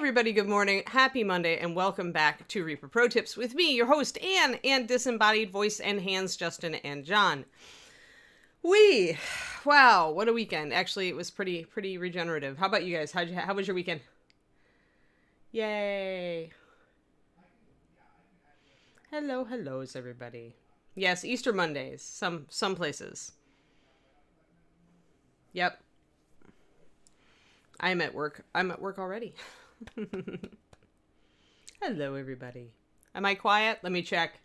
everybody, good morning, happy Monday, and welcome back to Reaper Pro Tips with me, your host, Anne, and disembodied voice and hands, Justin and John. Wow, what a weekend. Actually, it was pretty regenerative. How about you guys? How was your weekend? Yay. Hellos, everybody. Yes, Easter Mondays, some places. Yep. I'm at work already. Hello, everybody. Am I quiet? Let me check.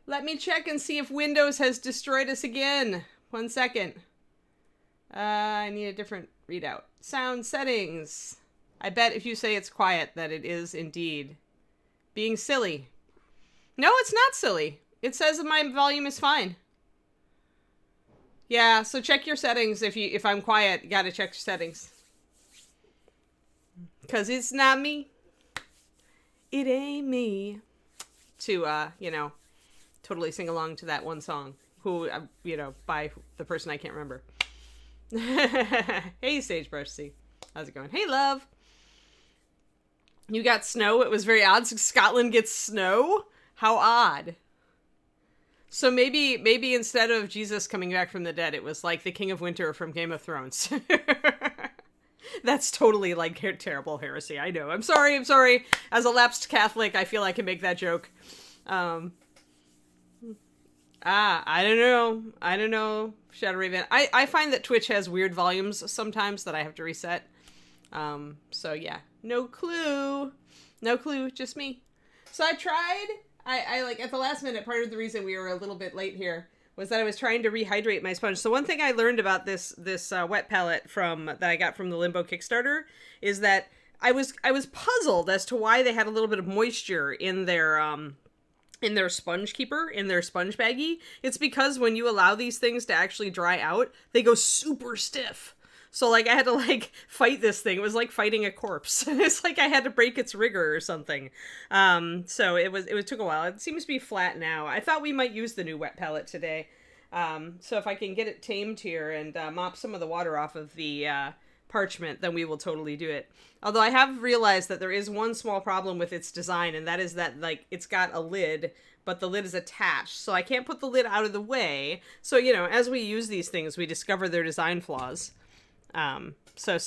Let me check and see if Windows has destroyed us again. 1 second. I need a different readout. Sound settings. I bet if you say it's quiet that it is indeed being silly. No, it's not silly. It says that my volume is fine. Yeah, so check your settings. If I'm quiet, you gotta check your settings. Cause it's not me. It ain't me. To, totally sing along to that one song. Who, by the person I can't remember. Hey, Sagebrush C. How's it going? Hey, love. You got snow. It was very odd. So Scotland gets snow? How odd. So maybe instead of Jesus coming back from the dead, it was like the King of Winter from Game of Thrones. That's totally like terrible heresy. I know. I'm sorry. As a lapsed Catholic, I feel I can make that joke. I don't know. Shadow Raven. I find that Twitch has weird volumes sometimes that I have to reset. So yeah, no clue, just me. So I tried, I like at the last minute, part of the reason we were a little bit late here was that I was trying to rehydrate my sponge. So one thing I learned about this wet palette that I got from the Limbo Kickstarter is that I was puzzled as to why they had a little bit of moisture in their sponge keeper, in their sponge baggie. It's because when you allow these things to actually dry out, they go super stiff. So like I had to fight this thing. It was like fighting a corpse. It's like I had to break its rigor or something. So it took a while. It seems to be flat now. I thought we might use the new wet palette today. So if I can get it tamed here and mop some of the water off of the parchment, then we will totally do it. Although I have realized that there is one small problem with its design, and that is that it's got a lid, but the lid is attached. So I can't put the lid out of the way. So, as we use these things, we discover their design flaws. So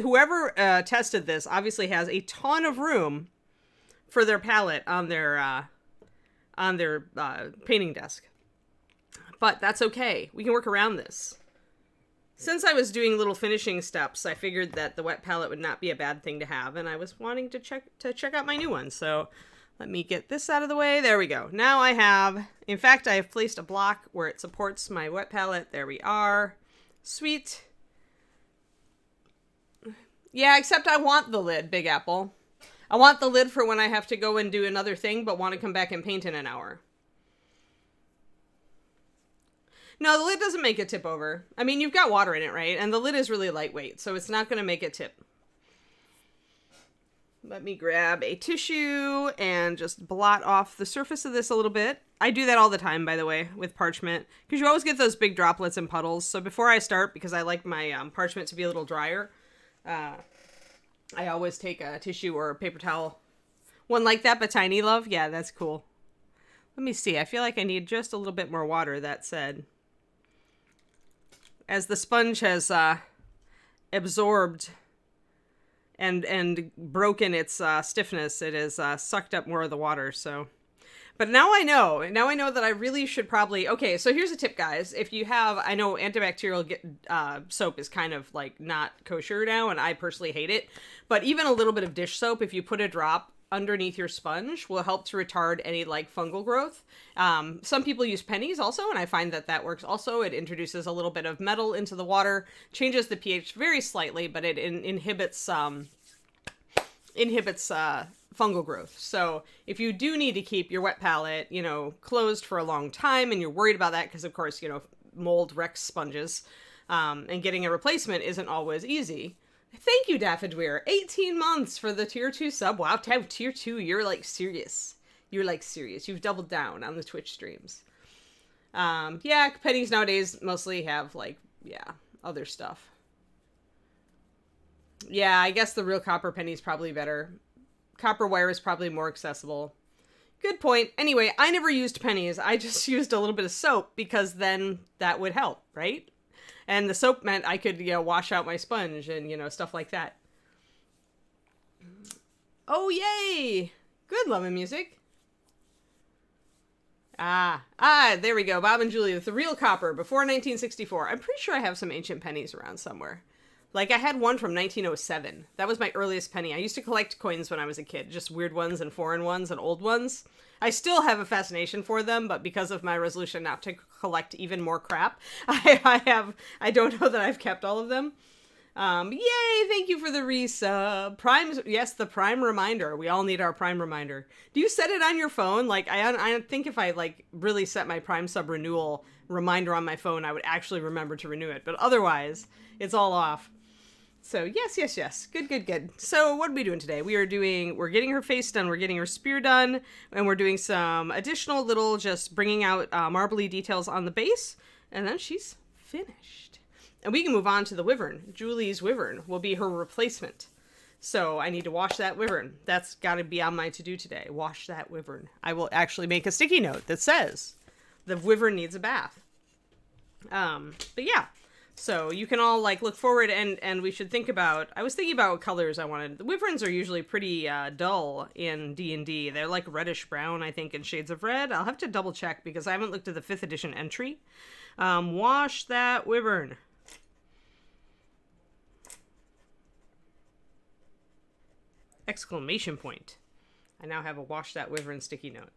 whoever tested this obviously has a ton of room for their palette on their painting desk. But that's okay. We can work around this. Since I was doing little finishing steps, I figured that the wet palette would not be a bad thing to have, and I was wanting to check out my new one. So let me get this out of the way. There we go. Now I have placed a block where it supports my wet palette. There we are. Sweet. Yeah, except I want the lid, Big Apple. I want the lid for when I have to go and do another thing, but want to come back and paint in an hour. No, the lid doesn't make it tip over. I mean, you've got water in it, right? And the lid is really lightweight, so it's not going to make it tip. Let me grab a tissue and just blot off the surface of this a little bit. I do that all the time, by the way, with parchment, because you always get those big droplets and puddles. So before I start, because I like my parchment to be a little drier, I always take a tissue or a paper towel. One like that, but tiny, love? Yeah, that's cool. Let me see. I feel like I need just a little bit more water, that said. As the sponge has absorbed and broken its stiffness, it has sucked up more of the water, so... But now I know that I really should probably... Okay, so here's a tip, guys. If you have... I know antibacterial soap is kind of, not kosher now, and I personally hate it. But even a little bit of dish soap, if you put a drop underneath your sponge, will help to retard any, fungal growth. Some people use pennies also, and I find that works also. It introduces a little bit of metal into the water, changes the pH very slightly, but it inhibits fungal growth. So if you do need to keep your wet palette, closed for a long time, and you're worried about that because, of course, mold wrecks sponges, and getting a replacement isn't always easy. Thank you, Daffodweir. 18 months for the tier 2 sub. Wow, tier 2, you're serious. You're serious. You've doubled down on the Twitch streams. Yeah, pennies nowadays mostly have other stuff. Yeah, I guess the real copper penny is probably better. Copper wire is probably more accessible. Good point. Anyway, I never used pennies. I just used a little bit of soap because then that would help, right? And the soap meant I could, wash out my sponge and, stuff like that. Oh, yay! Good loving music. There we go. Bob and Julie with the real copper before 1964. I'm pretty sure I have some ancient pennies around somewhere. Like, I had one from 1907. That was my earliest penny. I used to collect coins when I was a kid. Just weird ones and foreign ones and old ones. I still have a fascination for them, but because of my resolution not to collect even more crap, I don't know that I've kept all of them. Yay! Thank you for the resub. Prime, yes, the Prime reminder. We all need our Prime reminder. Do you set it on your phone? Like, I think if I, really set my Prime sub renewal reminder on my phone, I would actually remember to renew it. But otherwise, it's all off. So, yes. Good. So, what are we doing today? We're getting her face done, we're getting her spear done, and we're doing some additional little, just bringing out marbly details on the base, and then she's finished. And we can move on to the wyvern. Julie's wyvern will be her replacement. So, I need to wash that wyvern. That's got to be on my to-do today. Wash that wyvern. I will actually make a sticky note that says, the wyvern needs a bath. But yeah. So you can all look forward and we should think about, I was thinking about what colors I wanted. The wyverns are usually pretty dull in D&D. They're like reddish brown, I think, in shades of red. I'll have to double check because I haven't looked at the 5th edition entry. Wash that wyvern. Exclamation point. I now have a wash that wyvern sticky note.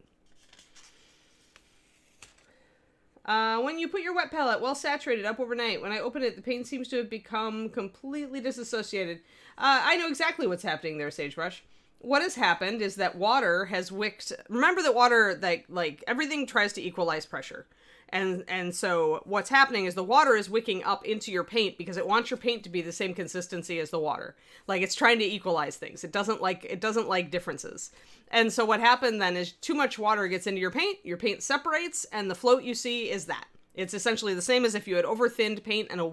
When you put your wet palette well saturated up overnight, when I open it, the paint seems to have become completely disassociated. I know exactly what's happening there, Sagebrush. What has happened is that water has wicked. Remember that water, like everything tries to equalize pressure. And so what's happening is the water is wicking up into your paint because it wants your paint to be the same consistency as the water. Like, it's trying to equalize things. It doesn't like differences. And so what happened then is too much water gets into your paint separates, and the float you see is that. It's essentially the same as if you had over-thinned paint in a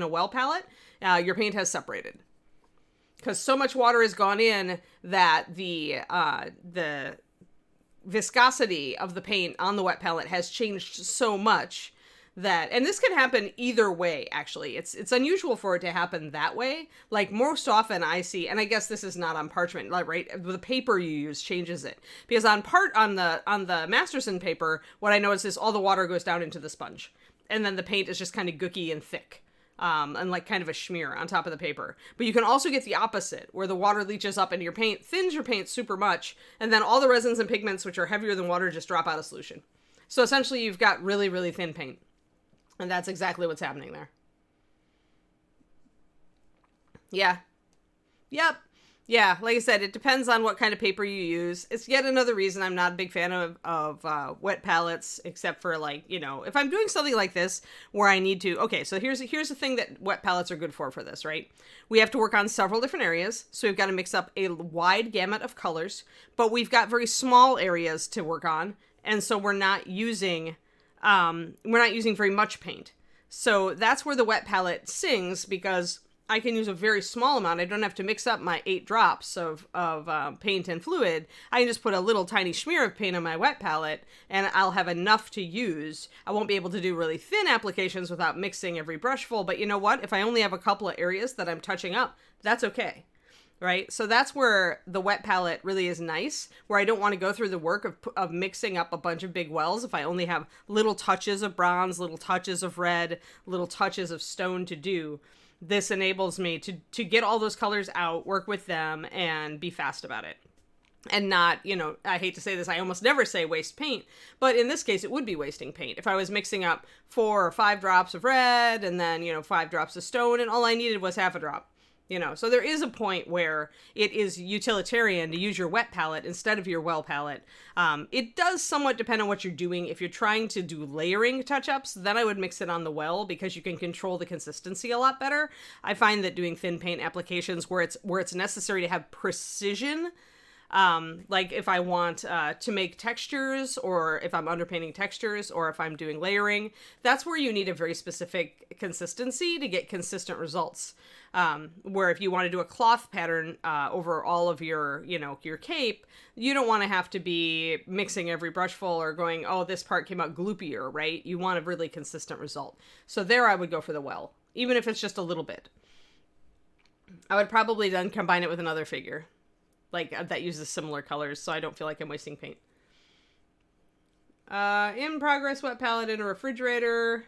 well palette. Your paint has separated. Because so much water has gone in that the viscosity of the paint on the wet palette has changed so much that, and this can happen either way, actually. It's unusual for it to happen that way. Like, most often I see, and I guess this is not on parchment, right? The paper you use changes it. Because on the Masterson paper, what I notice is all the water goes down into the sponge. And then the paint is just kind of gooky and thick. And kind of a schmear on top of the paper. But you can also get the opposite, where the water leaches up into your paint, thins your paint super much, and then all the resins and pigments, which are heavier than water, just drop out of solution. So essentially you've got really, really thin paint. And that's exactly what's happening there. Yeah. Yep. Yeah, like I said, it depends on what kind of paper you use. It's yet another reason I'm not a big fan of wet palettes, except for, if I'm doing something like this where I need to... Okay, so here's the thing that wet palettes are good for this, right? We have to work on several different areas, so we've got to mix up a wide gamut of colors, but we've got very small areas to work on, and so we're not using very much paint. So that's where the wet palette sings, because I can use a very small amount. I don't have to mix up my 8 drops of paint and fluid. I can just put a little tiny smear of paint on my wet palette, and I'll have enough to use. I won't be able to do really thin applications without mixing every brushful, but you know what? If I only have a couple of areas that I'm touching up, that's okay. Right? So that's where the wet palette really is nice, where I don't want to go through the work of mixing up a bunch of big wells if I only have little touches of bronze, little touches of red, little touches of stone to do. This enables me to get all those colors out, work with them, and be fast about it. And not, I hate to say this, I almost never say waste paint, but in this case, it would be wasting paint. If I was mixing up 4 or 5 drops of red, and then, 5 drops of stone, and all I needed was half a drop. So there is a point where it is utilitarian to use your wet palette instead of your well palette. It does somewhat depend on what you're doing. If you're trying to do layering touch-ups, then I would mix it on the well because you can control the consistency a lot better. I find that doing thin paint applications where it's necessary to have precision, Like if I want to make textures, or if I'm underpainting textures, or if I'm doing layering, that's where you need a very specific consistency to get consistent results. Where if you want to do a cloth pattern over all of your, your cape, you don't want to have to be mixing every brushful or going, oh, this part came out gloopier, right? You want a really consistent result. So there I would go for the well, even if it's just a little bit. I would probably then combine it with another figure, like that uses similar colors, so I don't feel like I'm wasting paint. In progress wet palette in a refrigerator.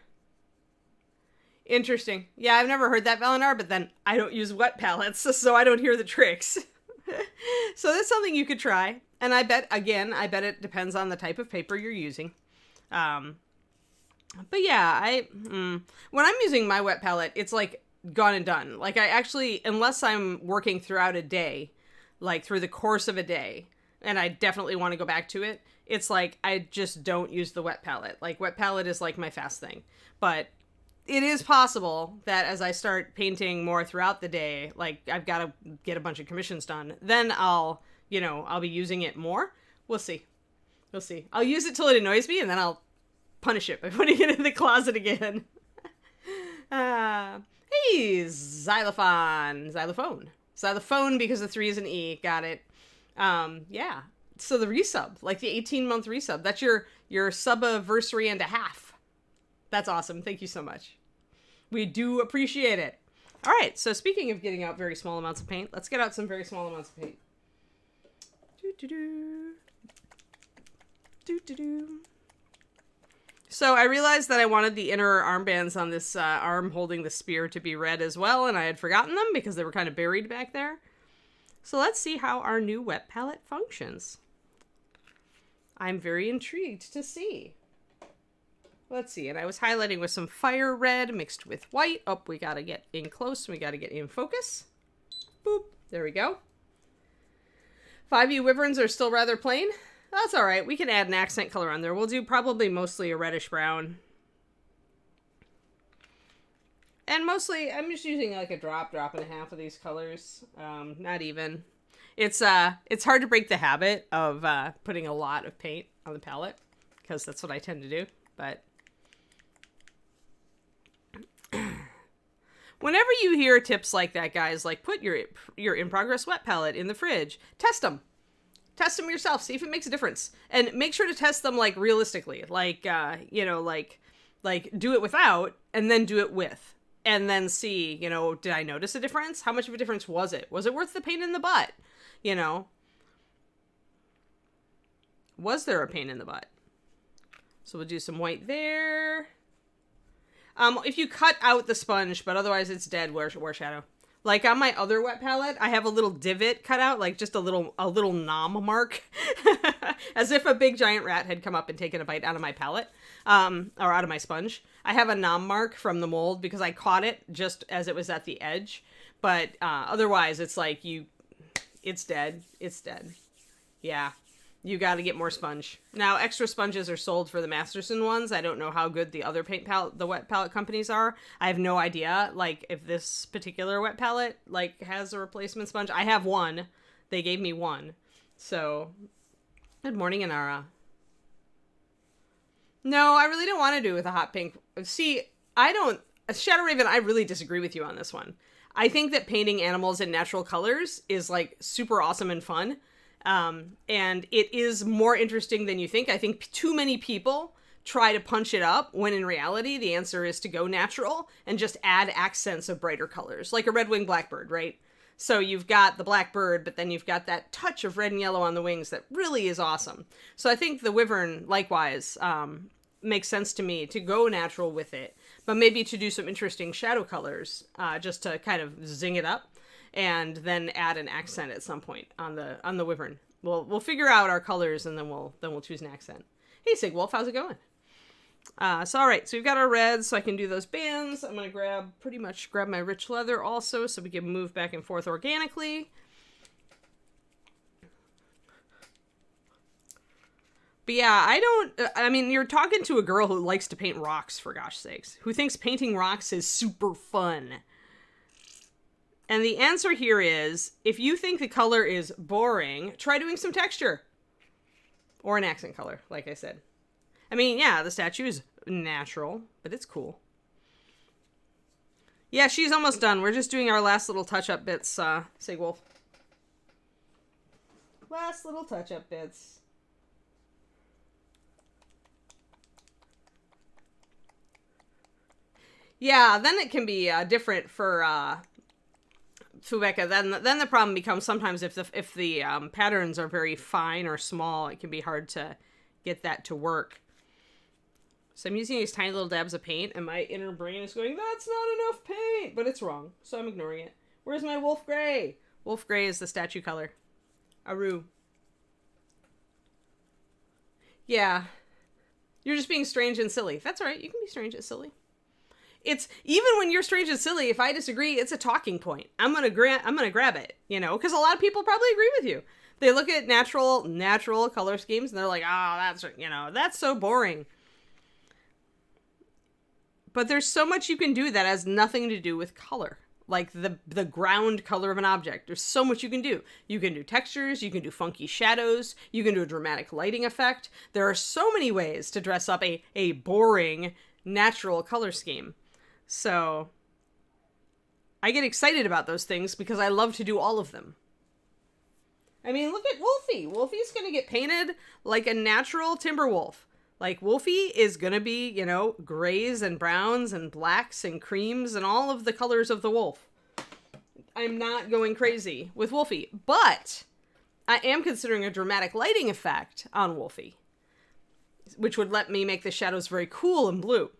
Interesting. Yeah, I've never heard that, Valinar, but then I don't use wet palettes, so I don't hear the tricks. So that's something you could try. And I bet it depends on the type of paper you're using. But yeah, when I'm using my wet palette, it's like gone and done. Like I actually, unless I'm working throughout a day, like through the course of a day, and I definitely want to go back to it, it's like I just don't use the wet palette. Like wet palette is like my fast thing. But it is possible that as I start painting more throughout the day, like I've got to get a bunch of commissions done, then I'll be using it more. We'll see. I'll use it till it annoys me, and then I'll punish it by putting it in the closet again. Hey, Xylophone, because the 3 is an E. Got it. Yeah. So the resub, like the 18-month resub, that's your sub-anniversary and a half. That's awesome. Thank you so much. We do appreciate it. All right. So speaking of getting out very small amounts of paint, let's get out some very small amounts of paint. So I realized that I wanted the inner armbands on this arm holding the spear to be red as well, and I had forgotten them because they were kind of buried back there. So let's see how our new wet palette functions. I'm very intrigued to see. Let's see, and I was highlighting with some fire red mixed with white. Oh, we gotta get in close, we gotta get in focus. Boop, there we go. 5e wyverns are still rather plain. That's all right, we can add an accent color on there. We'll do probably mostly a reddish brown. And mostly, I'm just using like a drop and a half of these colors. Not even. It's hard to break the habit of putting a lot of paint on the palette, because that's what I tend to do, but whenever you hear tips like that, guys, like put your in-progress wet palette in the fridge. Test them. Test them yourself. See if it makes a difference. And make sure to test them, like, realistically. Like, like do it without, and then do it with. And then see, did I notice a difference? How much of a difference was it? Was it worth the pain in the butt? Was there a pain in the butt? So we'll do some white there. If you cut out the sponge, but otherwise it's dead, wear shadow. Like on my other wet palette, I have a little divot cut out, like just a little nom mark, as if a big giant rat had come up and taken a bite out of my palette, or out of my sponge. I have a nom mark from the mold because I caught it just as it was at the edge, but otherwise it's like it's dead. It's dead. Yeah. You got to get more sponge. Now, extra sponges are sold for the Masterson ones. I don't know how good the other the wet palette companies are. I have no idea, like, if this particular wet palette, like, has a replacement sponge. I have one. They gave me one. So, good morning, Inara. No, I really don't want to do it with a hot pink. See, Shadow Raven, I really disagree with you on this one. I think that painting animals in natural colors is, like, super awesome and fun. And it is more interesting than you think. I think too many people try to punch it up when in reality the answer is to go natural and just add accents of brighter colors, like a red-winged blackbird, right? So you've got the blackbird, but then you've got that touch of red and yellow on the wings that really is awesome. So I think the wyvern, likewise, makes sense to me to go natural with it, but maybe to do some interesting shadow colors, just to kind of zing it up. And then add an accent at some point on the wyvern. We'll figure out our colors, and then we'll choose an accent. Hey Sigwolf, how's it going? So all right, so we've got our reds, so I can do those bands. I'm gonna grab my rich leather also, so we can move back and forth organically. But yeah, you're talking to a girl who likes to paint rocks, for gosh sakes, who thinks painting rocks is super fun. And the answer here is, if you think the color is boring, try doing some texture. Or an accent color, like I said. I mean, yeah, the statue is natural, but it's cool. Yeah, she's almost done. We're just doing our last little touch-up bits, Sigwolf. Last little touch-up bits. Yeah, then it can be different for Fubeca. Then the problem becomes sometimes if the patterns are very fine or small, it can be hard to get that to work. So I'm using these tiny little dabs of paint, and my inner brain is going, that's not enough paint! But it's wrong, so I'm ignoring it. Where's my wolf gray? Wolf gray is the statue color. Aru. Yeah. You're just being strange and silly. That's all right, you can be strange and silly. It's, even when you're strange and silly, if I disagree, it's a talking point. I'm gonna grab it, you know, because a lot of people probably agree with you. They look at natural color schemes, and they're like, that's, you know, that's so boring. But there's so much you can do that has nothing to do with color. Like the ground color of an object. There's so much you can do. You can do textures, you can do funky shadows, you can do a dramatic lighting effect. There are so many ways to dress up a boring, natural color scheme. So I get excited about those things because I love to do all of them. I mean, look at Wolfie. Wolfie's gonna get painted like a natural timber wolf. Like, Wolfie is going to be, you know, grays and browns and blacks and creams and all of the colors of the wolf. I'm not going crazy with Wolfie, but I am considering a dramatic lighting effect on Wolfie, which would let me make the shadows very cool and blue.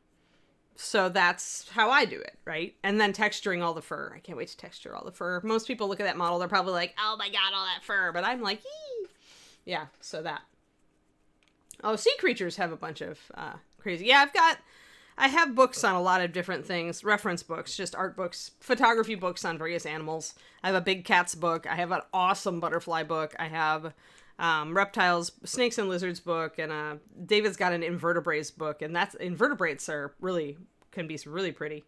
So that's how I do it, right? And then texturing all the fur. I can't wait to texture all the fur. Most people look at that model, they're probably like, oh my god, all that fur. But I'm like, yee! Yeah, so that. Oh, sea creatures have a bunch of crazy. Yeah, I have books on a lot of different things. Reference books, just art books, photography books on various animals. I have a big cats book. I have an awesome butterfly book. I have reptiles, snakes and lizards book. And David's got an invertebrates book. And invertebrates can be really pretty.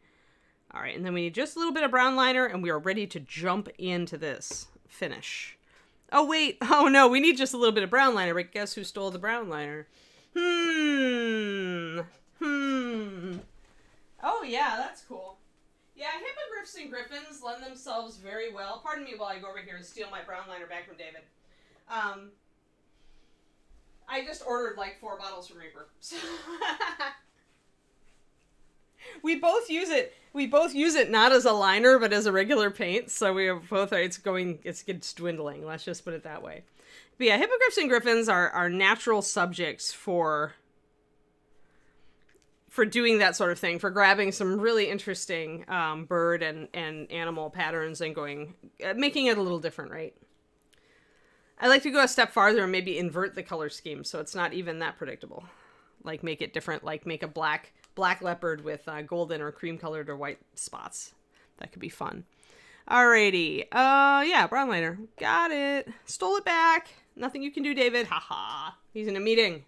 All right, and then we need just a little bit of brown liner, and we are ready to jump into this finish. Oh, wait. Oh, no. We need just a little bit of brown liner, but guess who stole the brown liner? Oh, yeah. That's cool. Yeah, hippogriffs and griffins lend themselves very well. Pardon me while I go over here and steal my brown liner back from David. I just ordered like 4 bottles from Reaper. We both use it. We both use it not as a liner, but as a regular paint. So we are both, it's dwindling. Let's just put it that way. But yeah, hippogriffs and griffins are natural subjects for doing that sort of thing, for grabbing some really interesting bird and animal patterns and making it a little different, right? I like to go a step farther and maybe invert the color scheme so it's not even that predictable. Like make it different, like make a black leopard with golden or cream colored or white spots. That could be fun. Alrighty. Yeah, brown liner. Got it. Stole it back. Nothing you can do, David. Haha. He's in a meeting.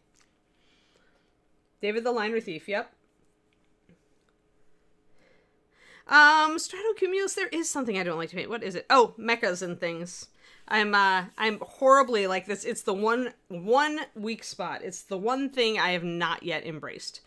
David the liner thief. Yep. Stratocumulus, there is something I don't like to paint. What is it? Oh, mechas and things. I'm horribly like this. It's the one weak spot. It's the one thing I have not yet embraced.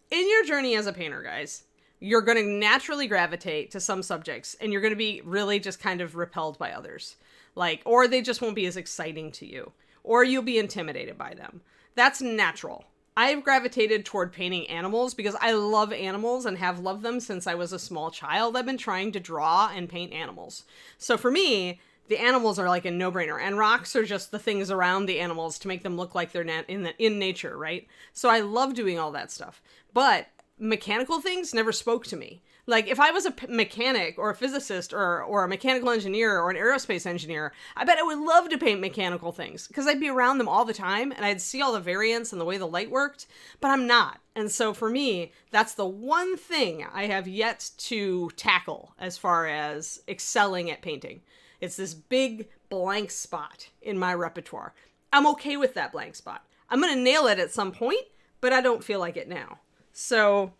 In your journey as a painter, guys, you're going to naturally gravitate to some subjects, and you're going to be really just kind of repelled by others. Like, or they just won't be as exciting to you, or you'll be intimidated by them. That's natural. I've gravitated toward painting animals because I love animals and have loved them since I was a small child. I've been trying to draw and paint animals. So for me, the animals are like a no-brainer, and rocks are just the things around the animals to make them look like they're in nature, right? So I love doing all that stuff. But mechanical things never spoke to me. Like, if I was a mechanic or a physicist or a mechanical engineer or an aerospace engineer, I bet I would love to paint mechanical things because I'd be around them all the time and I'd see all the variants and the way the light worked, but I'm not. And so for me, that's the one thing I have yet to tackle as far as excelling at painting. It's this big blank spot in my repertoire. I'm okay with that blank spot. I'm going to nail it at some point, but I don't feel like it now. So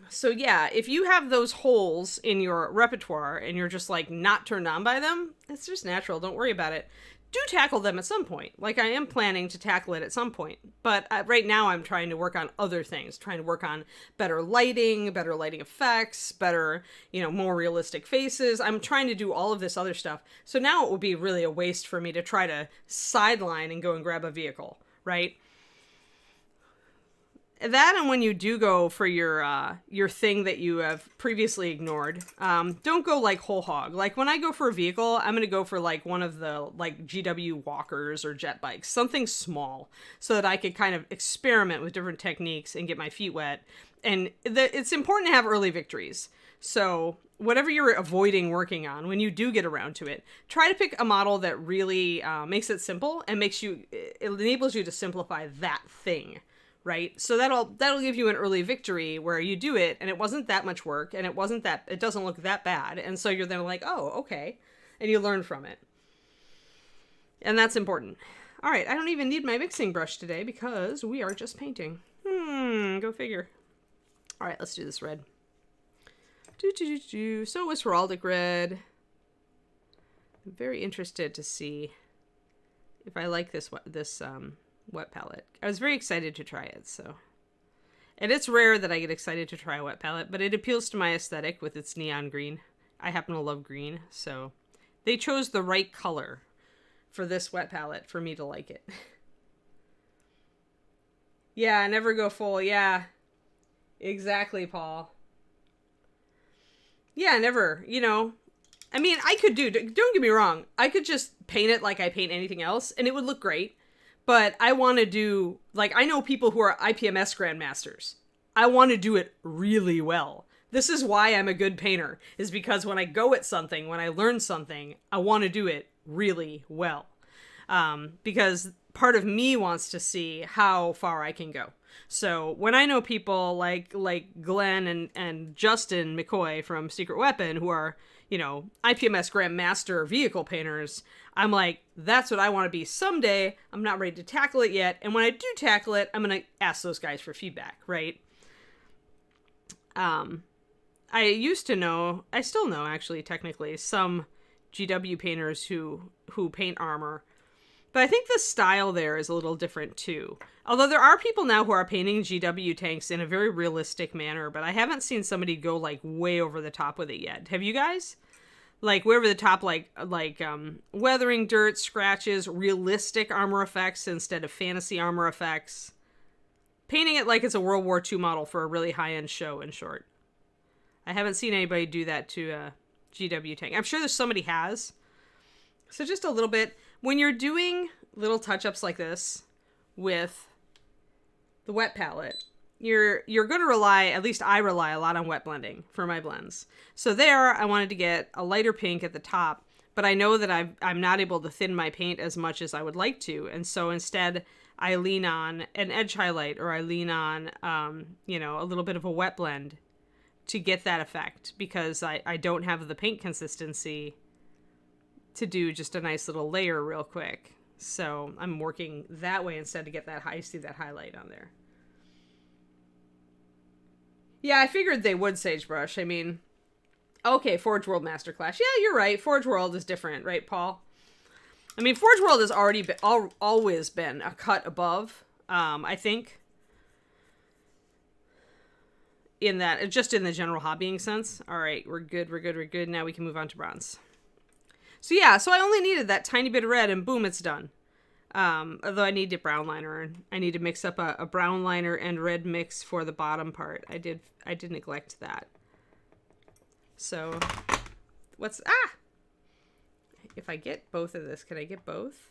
So yeah, if you have those holes in your repertoire and you're just like not turned on by them, it's just natural. Don't worry about it. Do tackle them at some point. Like I am planning to tackle it at some point. But right now I'm trying to work on other things, trying to work on better lighting effects, better, more realistic faces. I'm trying to do all of this other stuff. So now it would be really a waste for me to try to sideline and go and grab a vehicle, right? That, and when you do go for your thing that you have previously ignored, don't go like whole hog. Like when I go for a vehicle, I'm gonna go for like one of the like GW walkers or jet bikes, something small, so that I could kind of experiment with different techniques and get my feet wet. And it's important to have early victories. So whatever you're avoiding working on, when you do get around to it, try to pick a model that really makes it simple and it enables you to simplify that thing. Right? So that'll give you an early victory where you do it and it wasn't that much work and it doesn't look that bad. And so you're then like, oh, okay. And you learn from it. And that's important. All right. I don't even need my mixing brush today because we are just painting. Go figure. All right. Let's do this red. So it was heraldic red. I'm very interested to see if I like this wet palette. I was very excited to try it, so. And it's rare that I get excited to try a wet palette, but it appeals to my aesthetic with its neon green. I happen to love green, so they chose the right color for this wet palette for me to like it. Yeah, never go full. Yeah, exactly, Paul. Yeah, never, I mean, I could don't get me wrong, I could just paint it like I paint anything else, and it would look great. But I want to do, like, I know people who are IPMS grandmasters. I want to do it really well. This is why I'm a good painter, is because when I go at something, when I learn something, I want to do it really well. Because part of me wants to see how far I can go. So when I know people like Glenn and Justin McCoy from Secret Weapon, who are, IPMS Grandmaster vehicle painters, I'm like, that's what I want to be someday. I'm not ready to tackle it yet. And when I do tackle it, I'm going to ask those guys for feedback, right? I used to know, I still know actually, technically, some GW painters who paint armor. But I think the style there is a little different too. Although there are people now who are painting GW tanks in a very realistic manner, but I haven't seen somebody go like way over the top with it yet. Have you guys? Like way over the top, like weathering dirt, scratches, realistic armor effects instead of fantasy armor effects. Painting it like it's a World War II model for a really high-end show, in short. I haven't seen anybody do that to a GW tank. I'm sure there's somebody has. So just a little bit. When you're doing little touch-ups like this with the wet palette, you're going to rely, at least I rely a lot on wet blending for my blends. So there, I wanted to get a lighter pink at the top, but I know that I'm not able to thin my paint as much as I would like to. And so instead, I lean on an edge highlight, or I lean on, a little bit of a wet blend to get that effect, because I don't have the paint consistency to do just a nice little layer real quick. So I'm working that way instead to get that see that highlight on there. Yeah, I figured they would sagebrush. I mean, okay, Forge World Masterclass. Yeah, you're right. Forge World is different, right, Paul? I mean, Forge World has always been a cut above, I think. In that, just in the general hobbying sense. All right, we're good. Now we can move on to bronze. So yeah, so I only needed that tiny bit of red, and boom, it's done. Although I need a brown liner, and I need to mix up a brown liner and red mix for the bottom part. I did neglect that. So, if I get both of this, can I get both?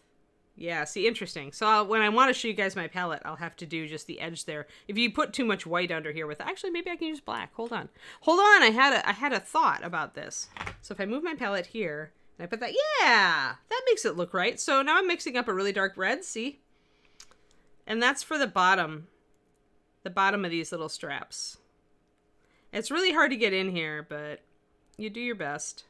Yeah, see, interesting. So when I want to show you guys my palette, I'll have to do just the edge there. If you put too much white under here actually, maybe I can use black. Hold on. I had a thought about this. So if I move my palette here, and I put that, yeah, that makes it look right. So now I'm mixing up a really dark red, see? And that's for the bottom of these little straps. It's really hard to get in here, but you do your best.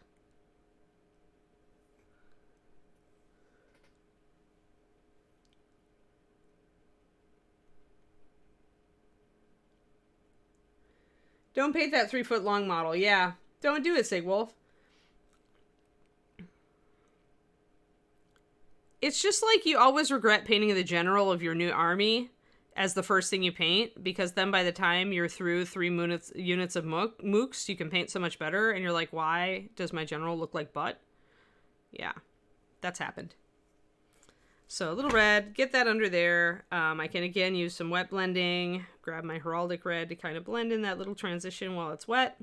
Don't paint that 3-foot long model. Yeah. Don't do it, Sigwolf. It's just like you always regret painting the general of your new army as the first thing you paint, because then by the time you're through 3 units of mooks, you can paint so much better, and you're like, why does my general look like butt? Yeah, that's happened. So a little red, get that under there. I can again use some wet blending, grab my heraldic red to kind of blend in that little transition while it's wet.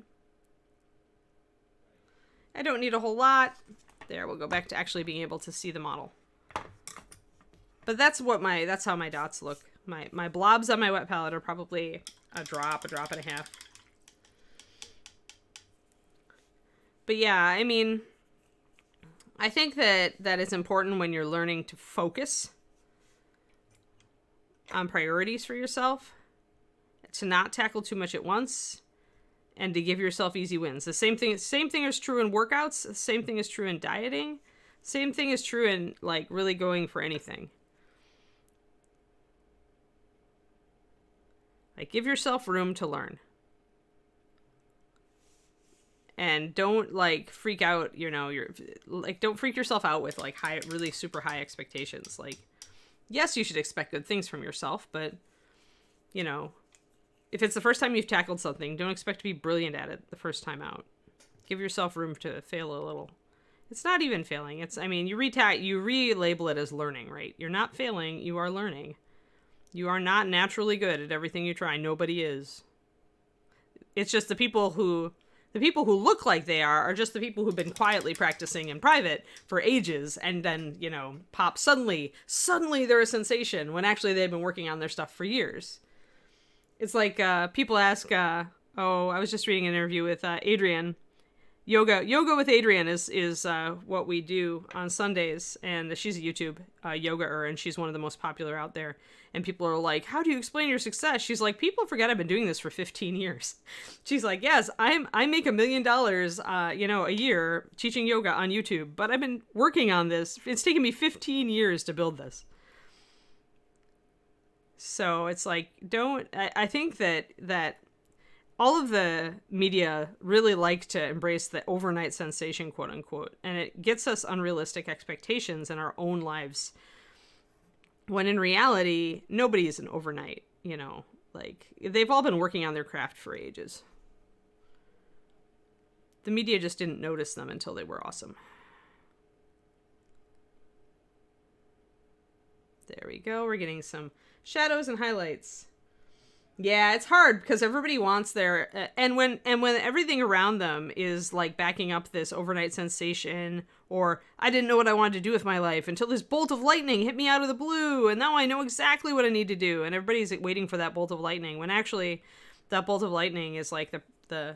I don't need a whole lot. There, we'll go back to actually being able to see the model. But that's how my dots look. My blobs on my wet palette are probably a drop and a half. But yeah, I mean, I think that it's important when you're learning to focus on priorities for yourself, to not tackle too much at once, and to give yourself easy wins. The same thing is true in workouts. The same thing is true in dieting. Same thing is true in like really going for anything. Like, give yourself room to learn. And don't, like, freak out, don't freak yourself out with, like, really super high expectations. Like, yes, you should expect good things from yourself, but, if it's the first time you've tackled something, don't expect to be brilliant at it the first time out. Give yourself room to fail a little. It's not even failing. You relabel it as learning, right? You're not failing, you are learning. You are not naturally good at everything you try. Nobody is. It's just the people who look like they are just the people who've been quietly practicing in private for ages, and then, pop suddenly they're a sensation when actually they've been working on their stuff for years. It's like people ask, I was just reading an interview with Adrienne. Yoga with Adrienne is what we do on Sundays, and she's a YouTube yoga-er, and she's one of the most popular out there. And people are like, how do you explain your success? She's like, people forget I've been doing this for 15 years. She's like, yes, I make $1 million, a year teaching yoga on YouTube, but I've been working on this. It's taken me 15 years to build this. So it's like, I think that all of the media really like to embrace the overnight sensation, quote unquote, and it gets us unrealistic expectations in our own lives. When in reality, nobody is an overnight, like they've all been working on their craft for ages. The media just didn't notice them until they were awesome. There we go. We're getting some shadows and highlights. Yeah, it's hard because everybody wants their, and when everything around them is like backing up this overnight sensation, or I didn't know what I wanted to do with my life until this bolt of lightning hit me out of the blue, and now I know exactly what I need to do, and everybody's waiting for that bolt of lightning, when actually that bolt of lightning is like the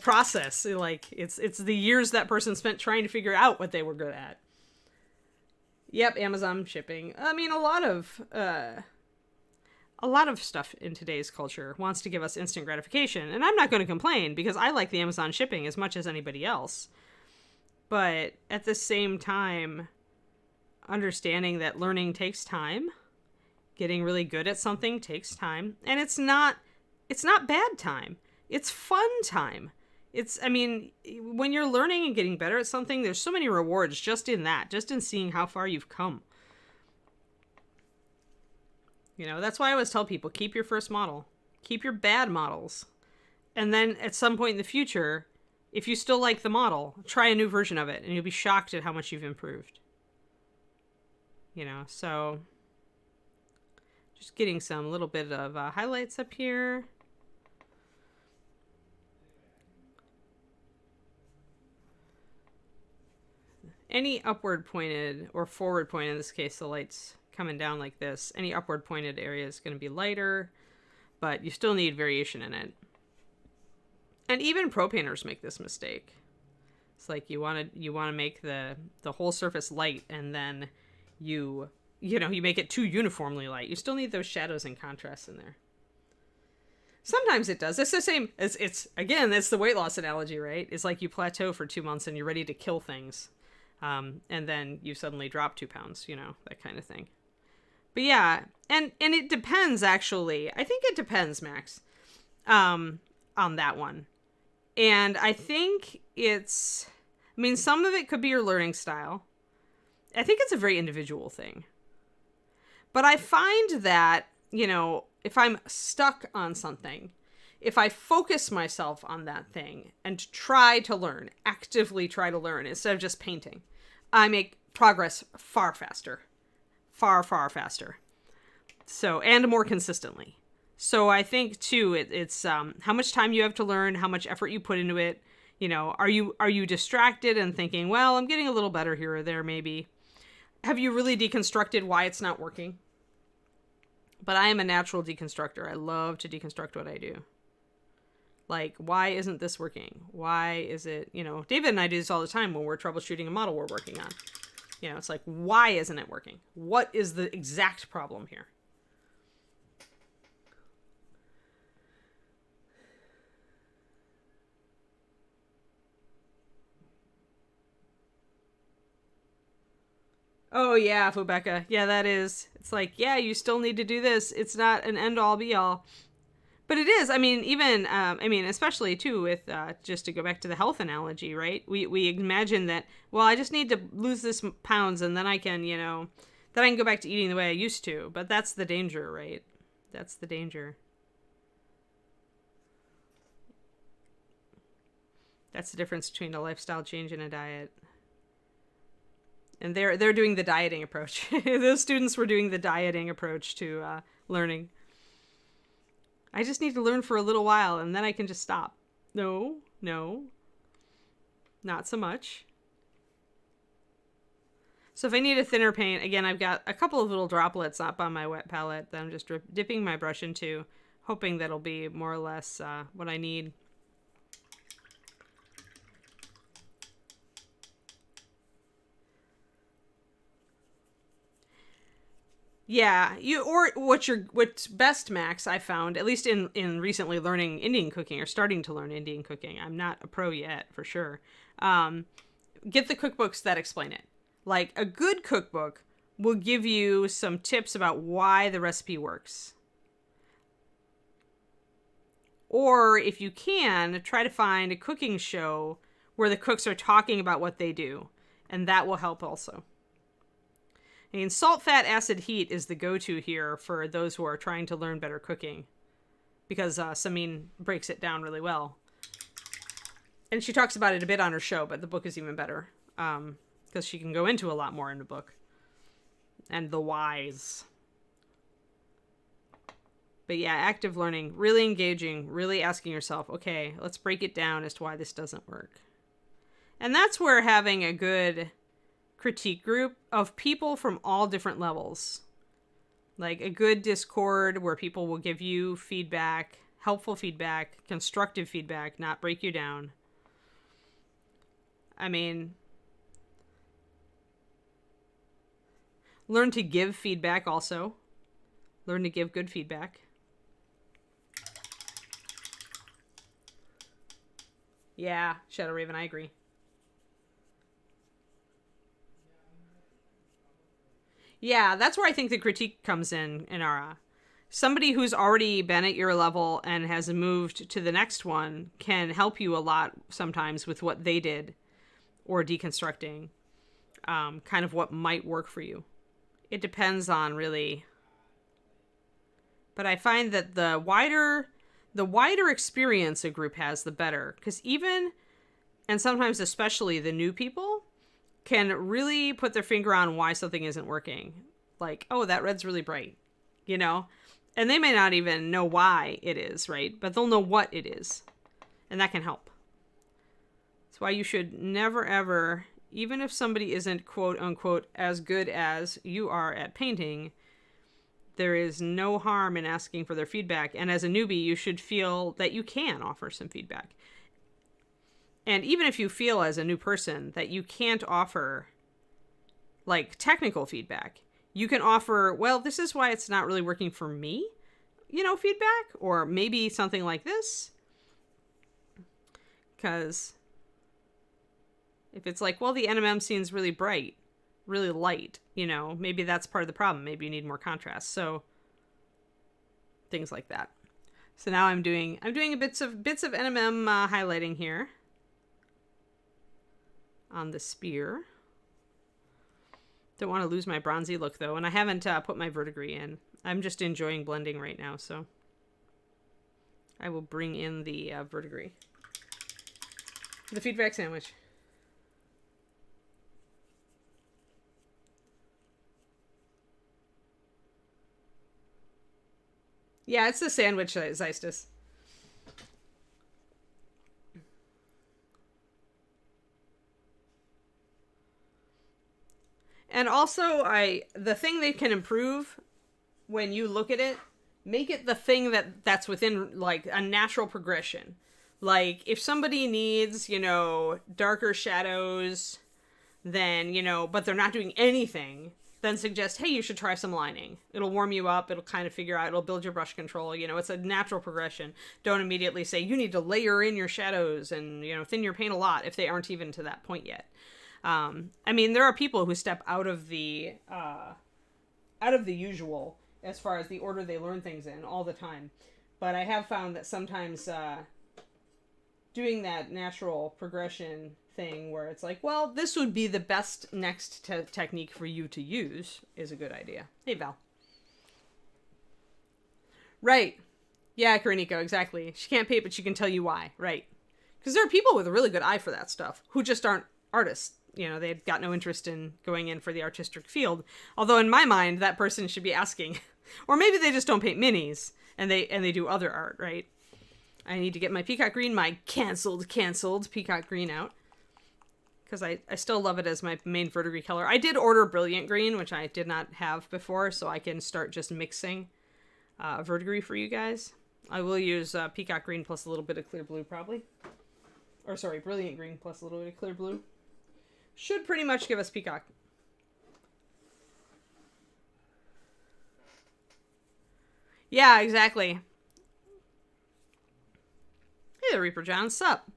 process. Like it's the years that person spent trying to figure out what they were good at. Yep, Amazon shipping. I mean, a lot of stuff in today's culture wants to give us instant gratification, and I'm not going to complain because I like the Amazon shipping as much as anybody else. But at the same time, understanding that learning takes time, getting really good at something takes time, and it's not bad time. It's fun time. When you're learning and getting better at something, there's so many rewards just in seeing how far you've come. That's why I always tell people, keep your first model. Keep your bad models. And then at some point in the future, if you still like the model, try a new version of it, and you'll be shocked at how much you've improved. So just getting some little bit of highlights up here. Any upward pointed or forward pointed, in this case, the light's coming down like this, any upward pointed area is going to be lighter, but you still need variation in it. And even pro painters make this mistake. It's like you want to make the whole surface light, and then you make it too uniformly light. You still need those shadows and contrasts in there. Sometimes it does. It's the same as it's the weight loss analogy, right? It's like you plateau for 2 months and you're ready to kill things. And then you suddenly drop 2 pounds, that kind of thing. But yeah, and it depends, actually. I think it depends, Max. on that one. And I think some of it could be your learning style. I think it's a very individual thing. But I find that, if I'm stuck on something, if I focus myself on that thing and try to learn, actively try to learn instead of just painting, I make progress far faster. Far, far faster. So, and more consistently. So I think too, it's how much time you have to learn, how much effort you put into it. Are you distracted and thinking, well, I'm getting a little better here or there, maybe. Have you really deconstructed why it's not working? But I am a natural deconstructor. I love to deconstruct what I do. Like, why isn't this working? Why is it, David and I do this all the time when we're troubleshooting a model we're working on. It's like, why isn't it working? What is the exact problem here? Oh, yeah, Fubeka. Yeah, that is. It's like, yeah, you still need to do this. It's not an end-all, be-all. But it is. Especially, too, with, just to go back to the health analogy, right? We imagine that, well, I just need to lose this pounds and then I can, then I can go back to eating the way I used to. But that's the danger, right? That's the danger. That's the difference between a lifestyle change and a diet. And they're doing the dieting approach. Those students were doing the dieting approach to learning. I just need to learn for a little while and then I can just stop. No, not so much. So if I need a thinner paint, again, I've got a couple of little droplets up on my wet palette that I'm just dipping my brush into, hoping that'll be more or less what I need. Yeah, what's best, Max, I found, at least in recently learning Indian cooking or starting to learn Indian cooking. I'm not a pro yet, for sure. Get the cookbooks that explain it. Like, a good cookbook will give you some tips about why the recipe works. Or, if you can, try to find a cooking show where the cooks are talking about what they do. And that will help also. Salt, fat, acid, heat is the go-to here for those who are trying to learn better cooking. Because Samin breaks it down really well. And she talks about it a bit on her show, but the book is even better. Because she can go into a lot more in the book. And the whys. But yeah, active learning, really engaging, really asking yourself, okay, let's break it down as to why this doesn't work. And that's where having a good critique group of people from all different levels, like a good Discord where people will give you feedback, helpful feedback, constructive feedback, not break you down. Learn to give feedback also. Learn to give good feedback. Yeah, Shadow Raven, I agree. Yeah, that's where I think the critique comes in Inara. Somebody who's already been at your level and has moved to the next one can help you a lot sometimes with what they did or deconstructing kind of what might work for you. It depends on really. But I find that the wider experience a group has, the better. Because even, and sometimes especially the new people, can really put their finger on why something isn't working. Like, oh, that red's really bright, And they may not even know why it is, right? But they'll know what it is. And that can help. That's why you should never, ever, even if somebody isn't, quote unquote, as good as you are at painting, there is no harm in asking for their feedback. And as a newbie, you should feel that you can offer some feedback. And even if you feel as a new person that you can't offer, like, technical feedback, you can offer, well, this is why it's not really working for me, feedback, or maybe something like this. Because if it's like, well, the NMM scene's really bright, really light, maybe that's part of the problem. Maybe you need more contrast. So things like that. So now I'm doing bits of NMM highlighting here on the spear. Don't want to lose my bronzy look though, and I haven't put my verdigris in. I'm just enjoying blending right now, so I will bring in the verdigris. The feedback sandwich. Yeah, it's the sandwich Zystis. And also, the thing they can improve when you look at it, make it the thing that's within, like, a natural progression. Like, if somebody needs, darker shadows, then, but they're not doing anything, then suggest, hey, you should try some lining. It'll warm you up. It'll kind of figure out, it'll build your brush control. It's a natural progression. Don't immediately say, you need to layer in your shadows and, thin your paint a lot if they aren't even to that point yet. I mean, there are people who step out of the usual as far as the order they learn things in all the time. But I have found that sometimes, doing that natural progression thing where it's like, well, this would be the best next technique for you to use is a good idea. Hey, Val. Right. Yeah, Kariniko, exactly. She can't paint, but she can tell you why. Right. Because there are people with a really good eye for that stuff who just aren't artists. They've got no interest in going in for the artistic field. Although in my mind, that person should be asking, or maybe they just don't paint minis and they do other art, right? I need to get my peacock green, my canceled peacock green out. Because I still love it as my main verdigris color. I did order brilliant green, which I did not have before, so I can start just mixing verdigris for you guys. I will use peacock green plus a little bit of clear blue, probably. Or sorry, brilliant green plus a little bit of clear blue. Should pretty much give us peacock. Yeah, exactly. Hey there, Reaper John. Sup?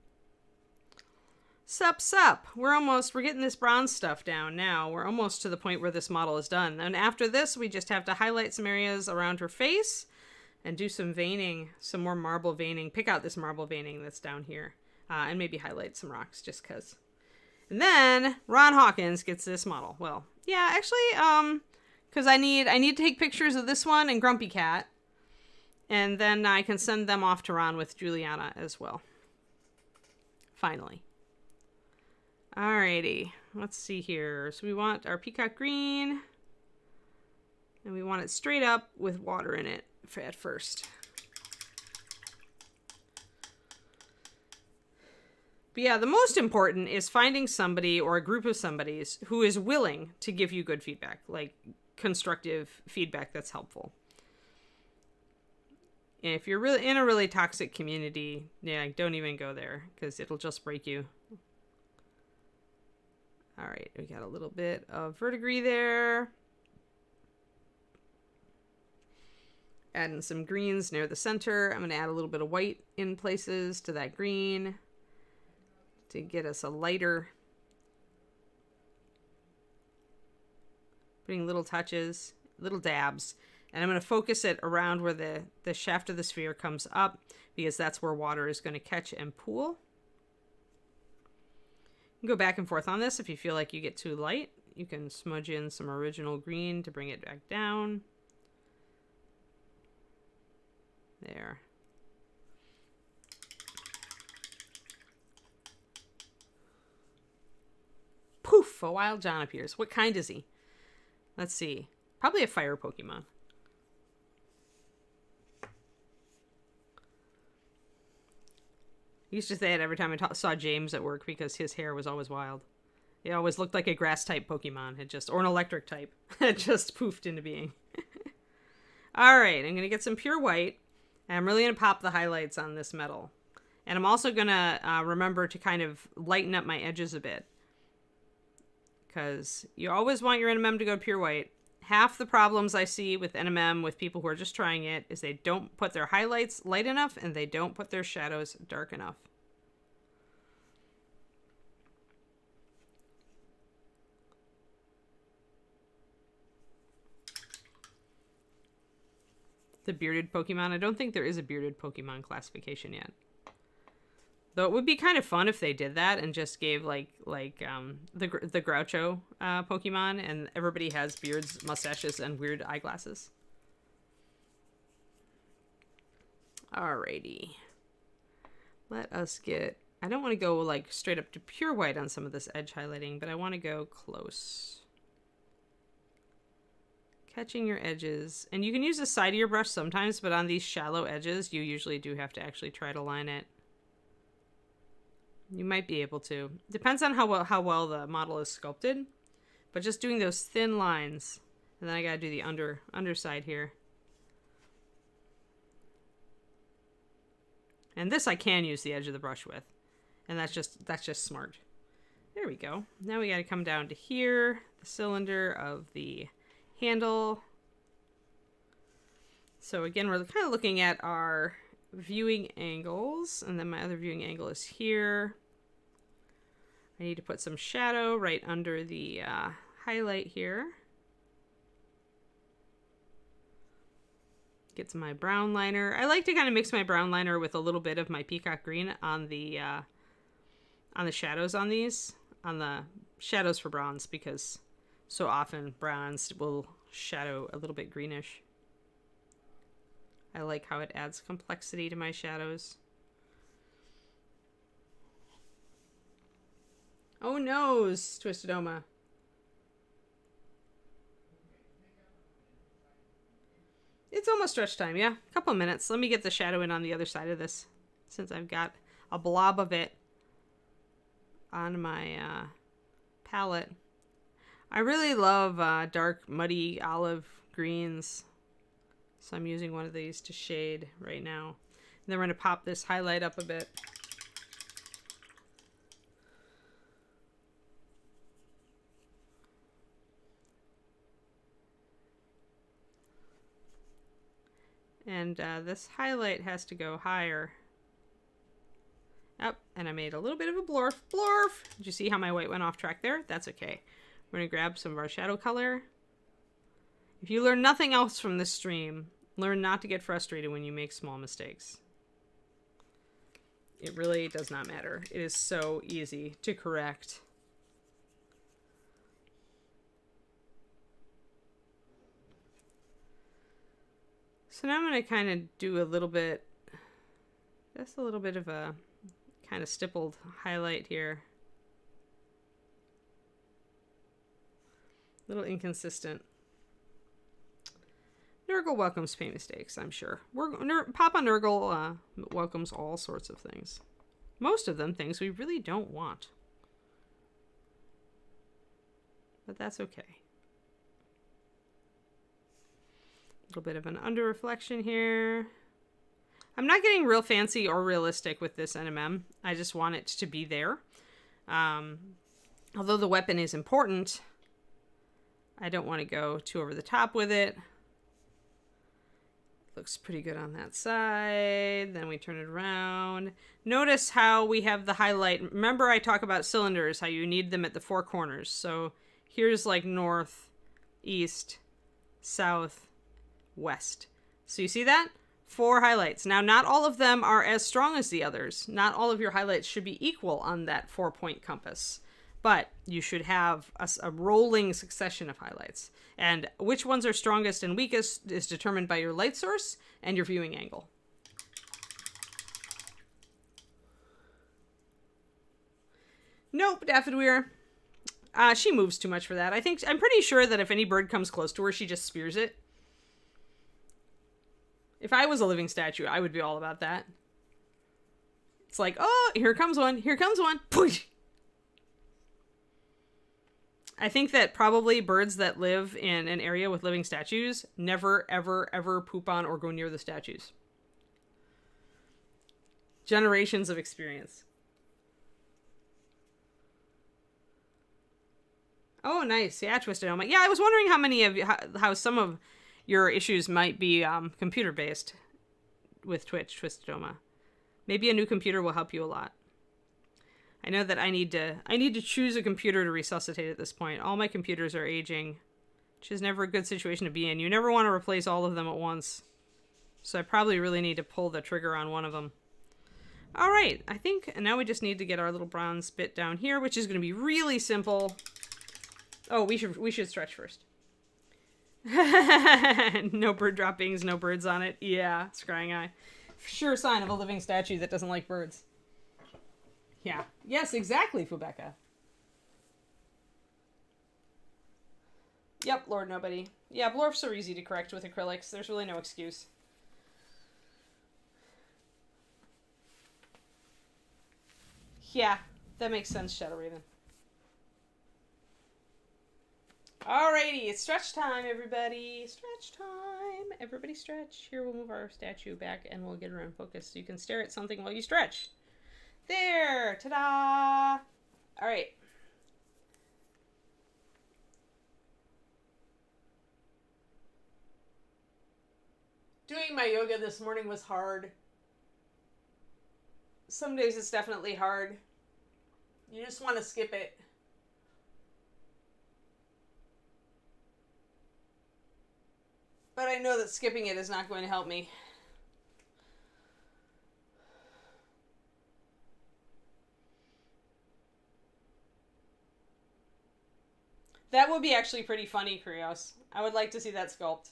Sup. We're getting this bronze stuff down now. We're almost to the point where this model is done. And after this, we just have to highlight some areas around her face and do some veining, some more marble veining. Pick out this marble veining that's down here. And maybe highlight some rocks just because. And then Ron Hawkins gets this model. Well, yeah, actually, because I need to take pictures of this one and Grumpy Cat. And then I can send them off to Ron with Juliana as well. Finally. Alrighty, let's see here. So we want our peacock green, and we want it straight up with water in it at first. But yeah, the most important is finding somebody or a group of somebodies who is willing to give you good feedback, like constructive feedback that's helpful. And if you're really in a really toxic community, yeah, don't even go there because it'll just break you. All right, we got a little bit of verdigris there. Adding some greens near the center. I'm going to add a little bit of white in places to that green to get us a lighter. Putting little touches, little dabs. And I'm going to focus it around where the shaft of the sphere comes up because that's where water is going to catch and pool. You can go back and forth on this if you feel like you get too light. You can smudge in some original green to bring it back down. There. Poof! A wild John appears. What kind is he? Let's see. Probably a fire Pokemon. I used to say it every time I saw James at work because his hair was always wild. It always looked like a grass-type Pokemon. Or an electric type. It just poofed into being. Alright, I'm going to get some pure white. And I'm really going to pop the highlights on this metal. And I'm also going to remember to kind of lighten up my edges a bit. Because you always want your NMM to go pure white. Half the problems I see with NMM with people who are just trying it is they don't put their highlights light enough and they don't put their shadows dark enough. The bearded Pokemon. I don't think there is a bearded Pokemon classification yet. Though it would be kind of fun if they did that and just gave the Groucho Pokemon, and everybody has beards, mustaches, and weird eyeglasses. Alrighty. Let us get... I don't want to go like straight up to pure white on some of this edge highlighting, but I want to go close. Catching your edges. And you can use the side of your brush sometimes, but on these shallow edges, you usually do have to actually try to line it. You might be able to. Depends on how well the model is sculpted. But just doing those thin lines. And then I gotta do the underside here. And this I can use the edge of the brush with. And that's just smart. There we go. Now we gotta come down to here. The cylinder of the handle. So again, we're kind of looking at our viewing angles. And then my other viewing angle is here. I need to put some shadow right under the highlight here. Get my brown liner. I like to kind of mix my brown liner with a little bit of my peacock green on the shadows on these. On the shadows for bronze, because so often bronze will shadow a little bit greenish. I like how it adds complexity to my shadows. Oh noes, Twisted Oma. It's almost stretch time, yeah. A couple minutes. Let me get the shadow in on the other side of this, since I've got a blob of it on my palette. I really love dark, muddy olive greens. So I'm using one of these to shade right now. And then we're going to pop this highlight up a bit. And this highlight has to go higher. Up, and I made a little bit of a blurf. Blurf! Did you see how my white went off track there? That's okay. We're going to grab some of our shadow color. If you learn nothing else from this stream, learn not to get frustrated when you make small mistakes. It really does not matter. It is so easy to correct. So now I'm going to kind of do a little bit, just a little bit of a kind of stippled highlight here. A little inconsistent. Nurgle welcomes paint mistakes, I'm sure. Papa Nurgle welcomes all sorts of things. Most of them things we really don't want. But that's okay. A little bit of an under reflection here. I'm not getting real fancy or realistic with this NMM. I just want it to be there. Although the weapon is important, I don't want to go too over the top with it. Looks pretty good on that side. Then we turn it around. Notice how we have the highlight. Remember I talk about cylinders, how you need them at the four corners. So here's like north, east, south, west. So you see that? 4 highlights. Now, not all of them are as strong as the others. Not all of your highlights should be equal on that 4-point compass. But you should have a rolling succession of highlights. And which ones are strongest and weakest is determined by your light source and your viewing angle. Nope, Daffodweir. She moves too much for that. I'm pretty sure that if any bird comes close to her, she just spears it. If I was a living statue, I would be all about that. It's like, oh, here comes one. Here comes one. Poosh! I think that probably birds that live in an area with living statues never, ever, ever poop on or go near the statues. Generations of experience. Oh, nice. Yeah, Twisted Oma. Yeah, I was wondering how many of you, how some of your issues might be computer-based with Twitch, Twisted Oma. Maybe a new computer will help you a lot. I know that I need to choose a computer to resuscitate at this point. All my computers are aging, which is never a good situation to be in. You never want to replace all of them at once. So I probably really need to pull the trigger on one of them. All right, I think now we just need to get our little bronze bit down here, which is going to be really simple. Oh, we should stretch first. No bird droppings, no birds on it. Yeah, scrying eye. Sure sign of a living statue that doesn't like birds. Yeah. Yes, exactly, Fubeka. Yep, Lord Nobody. Yeah, blorfs are easy to correct with acrylics. There's really no excuse. Yeah, that makes sense, Shadow Raven. Alrighty, it's stretch time, everybody. Stretch time. Everybody stretch. Here, we'll move our statue back and we'll get her in focus so you can stare at something while you stretch. There! Ta-da! Alright. Doing my yoga this morning was hard. Some days it's definitely hard. You just want to skip it. But I know that skipping it is not going to help me. That would be actually pretty funny, Krios. I would like to see that sculpt.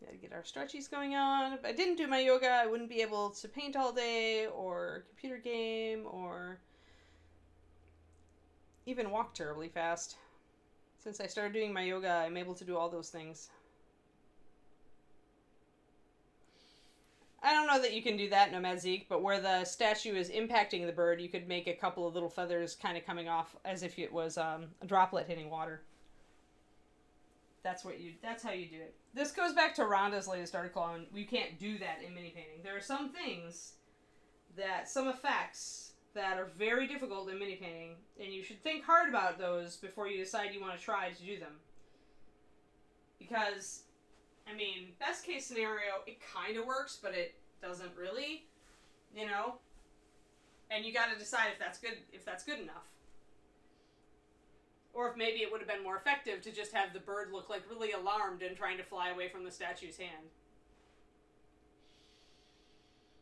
Gotta get our stretchies going on. If I didn't do my yoga, I wouldn't be able to paint all day, or computer game, or even walk terribly fast. Since I started doing my yoga, I'm able to do all those things. I don't know that you can do that, Nomad Zeke, but where the statue is impacting the bird, you could make a couple of little feathers kind of coming off as if it was a droplet hitting water. That's how you do it. This goes back to Rhonda's latest article on you can't do that in mini painting. There are some things some effects that are very difficult in mini painting, and you should think hard about those before you decide you want to try to do them. Because, I mean, best case scenario, it kind of works, but it doesn't really, you know? And you gotta decide if that's good enough. Or if maybe it would have been more effective to just have the bird look like really alarmed and trying to fly away from the statue's hand.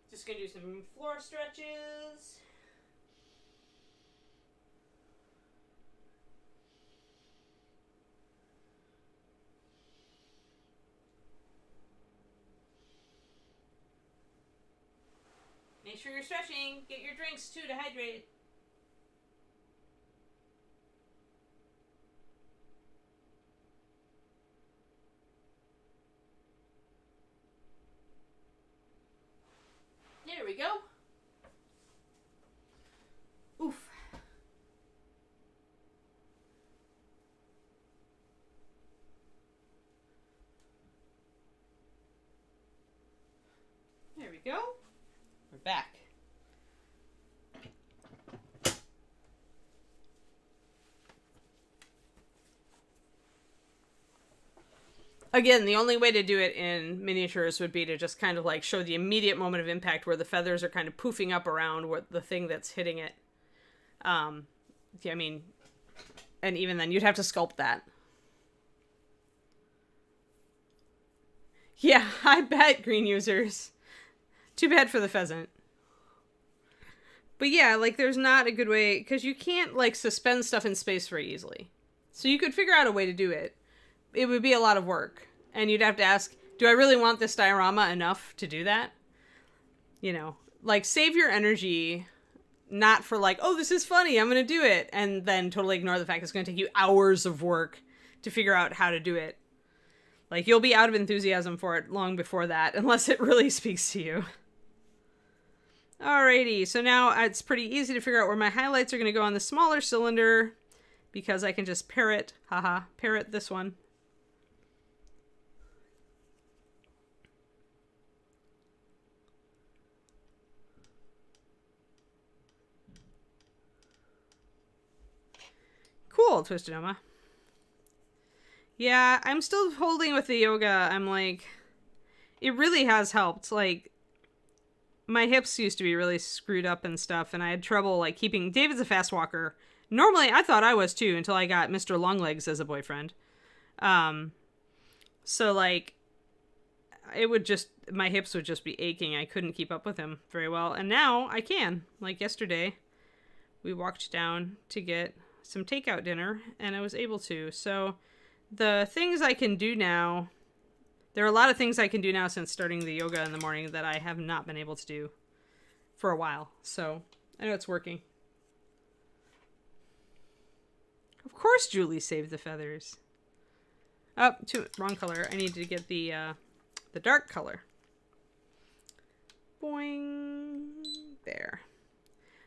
Just gonna do some floor stretches. Make sure you're stretching. Get your drinks too to hydrate. There we go. Oof. There we go. We're back. Again, the only way to do it in miniatures would be to just kind of like show the immediate moment of impact where the feathers are kind of poofing up around the thing that's hitting it. I mean, and even then you'd have to sculpt that. Yeah, I bet, green users. Too bad for the pheasant. But yeah, like there's not a good way, because you can't like suspend stuff in space very easily. So you could figure out a way to do it. It would be a lot of work. And you'd have to ask, do I really want this diorama enough to do that? You know, like save your energy, not for like, oh, this is funny, I'm going to do it. And then totally ignore the fact it's going to take you hours of work to figure out how to do it. Like you'll be out of enthusiasm for it long before that, unless it really speaks to you. Alrighty, so now it's pretty easy to figure out where my highlights are going to go on the smaller cylinder, because I can just parrot this one. Cool, Twisted Oma. Yeah, I'm still holding with the yoga. I'm like, it really has helped. Like, my hips used to be really screwed up and stuff, and I had trouble like keeping. David's a fast walker. Normally, I thought I was too until I got Mr. Longlegs as a boyfriend. So like, it would just, my hips would just be aching. I couldn't keep up with him very well, and now I can. Like yesterday, we walked down to get some takeout dinner, and I was able to. So the things I can do now. There are a lot of things I can do now since starting the yoga in the morning that I have not been able to do for a while. So I know it's working. Of course Julie saved the feathers. Oh, wrong color. I need to get the dark color. Boing. There.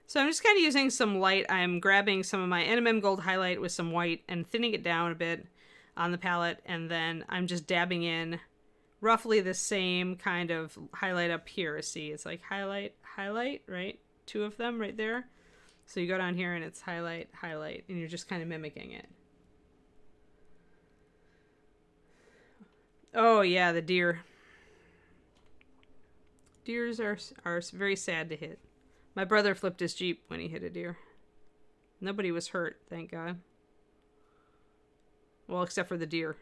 So I'm just kind of using some light. I'm grabbing some of my NMM Gold highlight with some white and thinning it down a bit on the palette. And then I'm just dabbing in roughly the same kind of highlight up here. See, it's like highlight, right? Two of them right there. So you go down here and it's highlight, and you're just kind of mimicking it. Oh yeah, the deer. Deers are very sad to hit. My brother flipped his Jeep when he hit a deer. Nobody was hurt, thank God. Well, except for the deer.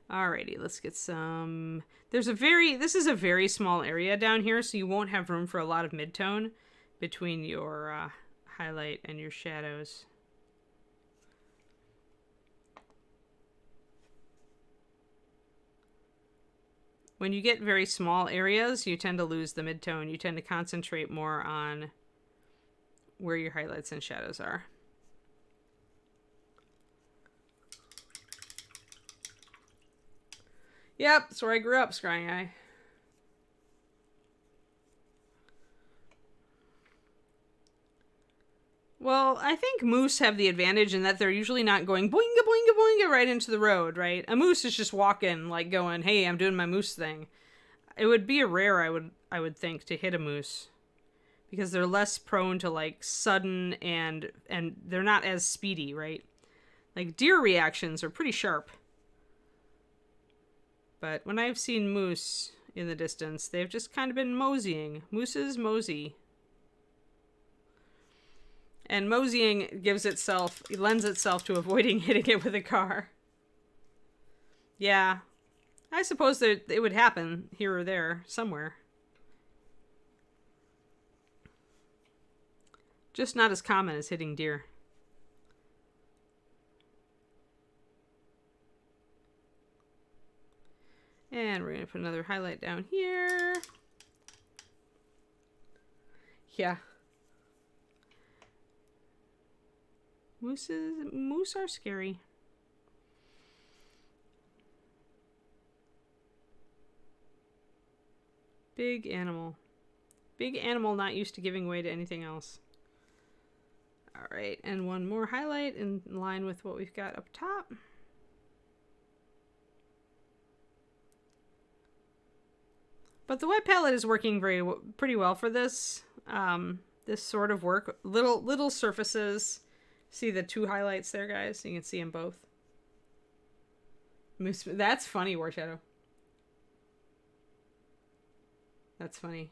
Alrighty, let's get some... This is a very small area down here, so you won't have room for a lot of midtone between your highlight and your shadows. When you get very small areas, you tend to lose the midtone. You tend to concentrate more on where your highlights and shadows are. Yep, that's where I grew up, Scrying Eye. Well, I think moose have the advantage in that they're usually not going boinga boinga boinga right into the road, right? A moose is just walking, like going, "Hey, I'm doing my moose thing." It would be a rare, I would think, to hit a moose, because they're less prone to like sudden and they're not as speedy, right? Like deer reactions are pretty sharp. But when I've seen moose in the distance, they've just kind of been moseying. Mooses mosey. And moseying lends itself to avoiding hitting it with a car. Yeah. I suppose that it would happen here or there, somewhere. Just not as common as hitting deer. And we're going to put another highlight down here. Yeah. Moose are scary. Big animal. Big animal not used to giving way to anything else. Alright, and one more highlight in line with what we've got up top. But the wet palette is working pretty well for this. This sort of work. Little surfaces. See the two highlights there, guys? You can see them both. That's funny, War Shadow. That's funny.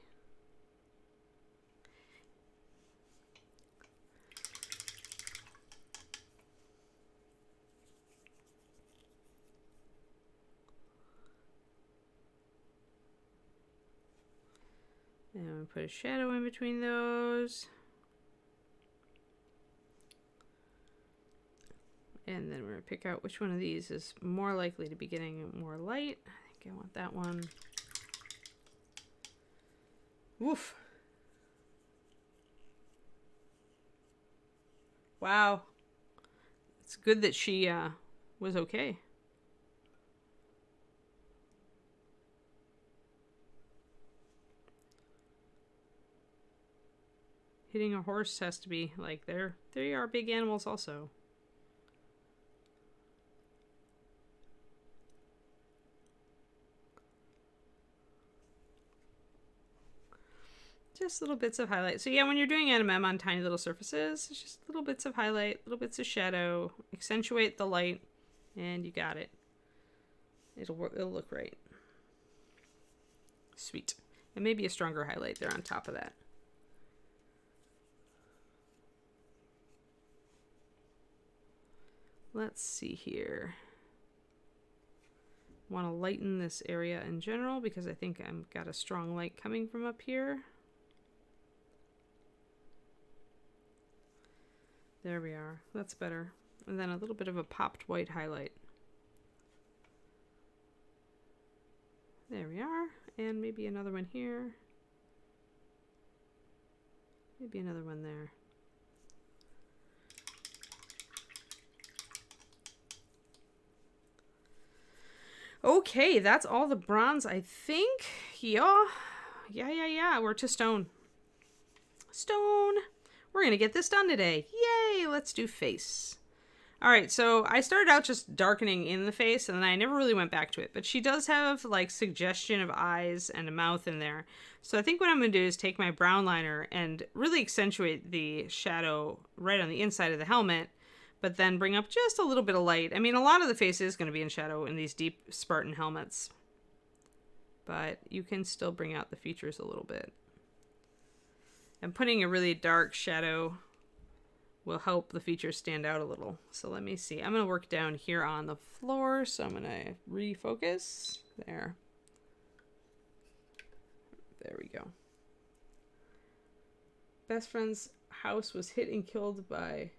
And I'm going to put a shadow in between those. And then we're going to pick out which one of these is more likely to be getting more light. I think I want that one. Woof. Wow. It's good that she was okay. Hitting a horse has to be like they are big animals also. Just little bits of highlight. So yeah, when you're doing NMM on tiny little surfaces, it's just little bits of highlight, little bits of shadow, accentuate the light And you got it. It'll look right. Sweet. And maybe a stronger highlight there on top of that. Let's see here. Want to lighten this area in general because I think I've got a strong light coming from up here. There we are. That's better. And then a little bit of a popped white highlight. There we are. And maybe another one here. Maybe another one there. Okay, that's all the bronze, I think. Yeah. We're to stone. Stone. We're going to get this done today. Yay, let's do face. All right, so I started out just darkening in the face, and then I never really went back to it. But she does have, like, suggestion of eyes and a mouth in there. So I think what I'm going to do is take my brown liner and really accentuate the shadow right on the inside of the helmet, but then bring up just a little bit of light. I mean, a lot of the face is going to be in shadow in these deep Spartan helmets, but you can still bring out the features a little bit. And putting a really dark shadow will help the features stand out a little. So let me see. I'm going to work down here on the floor, so I'm going to refocus. There. There we go. Best friend's house was hit and killed by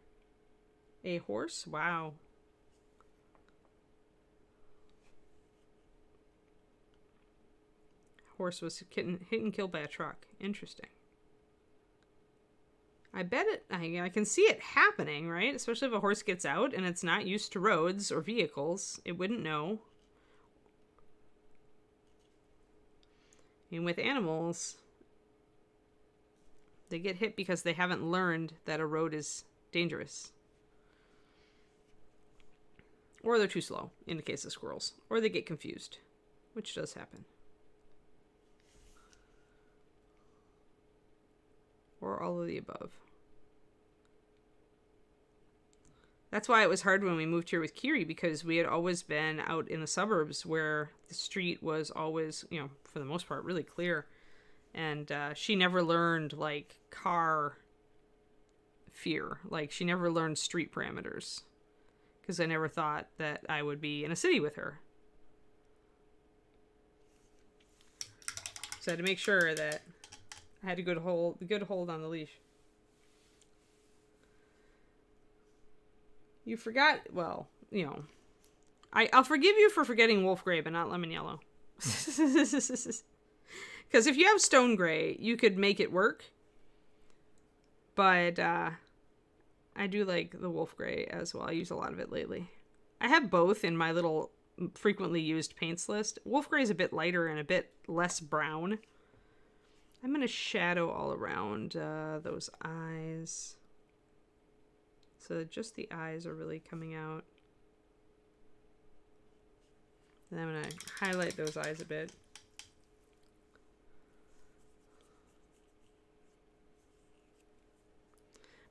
a horse? Wow. Horse was hit and killed by a truck. Interesting. I bet it, I can see it happening, right? Especially if a horse gets out and it's not used to roads or vehicles. It wouldn't know. And with animals, they get hit because they haven't learned that a road is dangerous. Or they're too slow, in the case of squirrels. Or they get confused, which does happen. Or all of the above. That's why it was hard when we moved here with Kiri, because we had always been out in the suburbs where the street was always, you know, for the most part, really clear. And she never learned, like, car fear. Like, she never learned street parameters. Because I never thought that I would be in a city with her. So I had to make sure that I had a good hold on the leash. You forgot, well, you know, I'll forgive you for forgetting wolf gray, but not lemon yellow. Because if you have stone gray, you could make it work. But I do like the wolf gray as well. I use a lot of it lately. I have both in my little frequently used paints list. Wolf gray is a bit lighter and a bit less brown. I'm going to shadow all around those eyes. So just the eyes are really coming out. And I'm going to highlight those eyes a bit.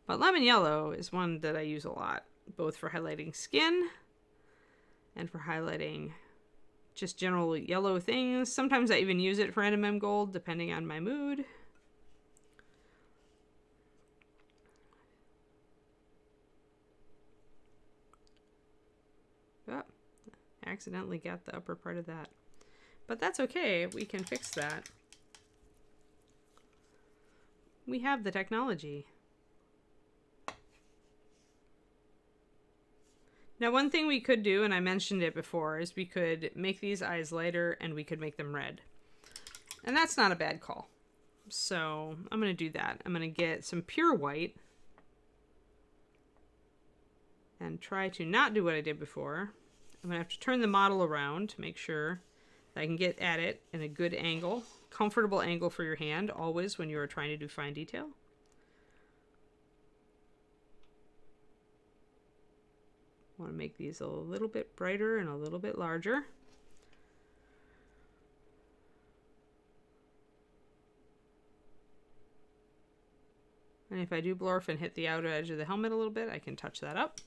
But lemon yellow is one that I use a lot, both for highlighting skin and for highlighting just general yellow things. Sometimes I even use it for NMM gold, depending on my mood. Oh, accidentally got the upper part of that. But that's okay, we can fix that. We have the technology. Now, one thing we could do, and I mentioned it before, is we could make these eyes lighter and we could make them red. And that's not a bad call. So I'm going to do that. I'm going to get some pure white and try to not do what I did before. I'm going to have to turn the model around to make sure that I can get at it in a good angle, comfortable angle for your hand, always when you are trying to do fine detail. I want to make these a little bit brighter and a little bit larger. And if I do blurf and hit the outer edge of the helmet a little bit, I can touch that up.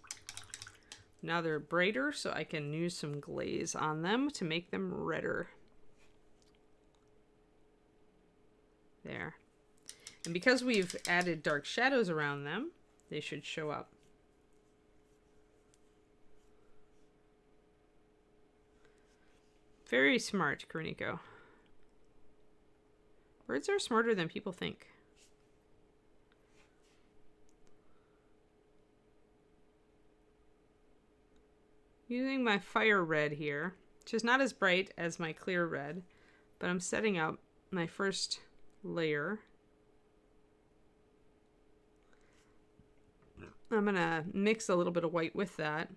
Now they're brighter, so I can use some glaze on them to make them redder. There. And because we've added dark shadows around them, they should show up. Very smart, Kuroniko. Birds are smarter than people think. Using my fire red here, which is not as bright as my clear red, but I'm setting up my first layer. I'm gonna mix a little bit of white with that.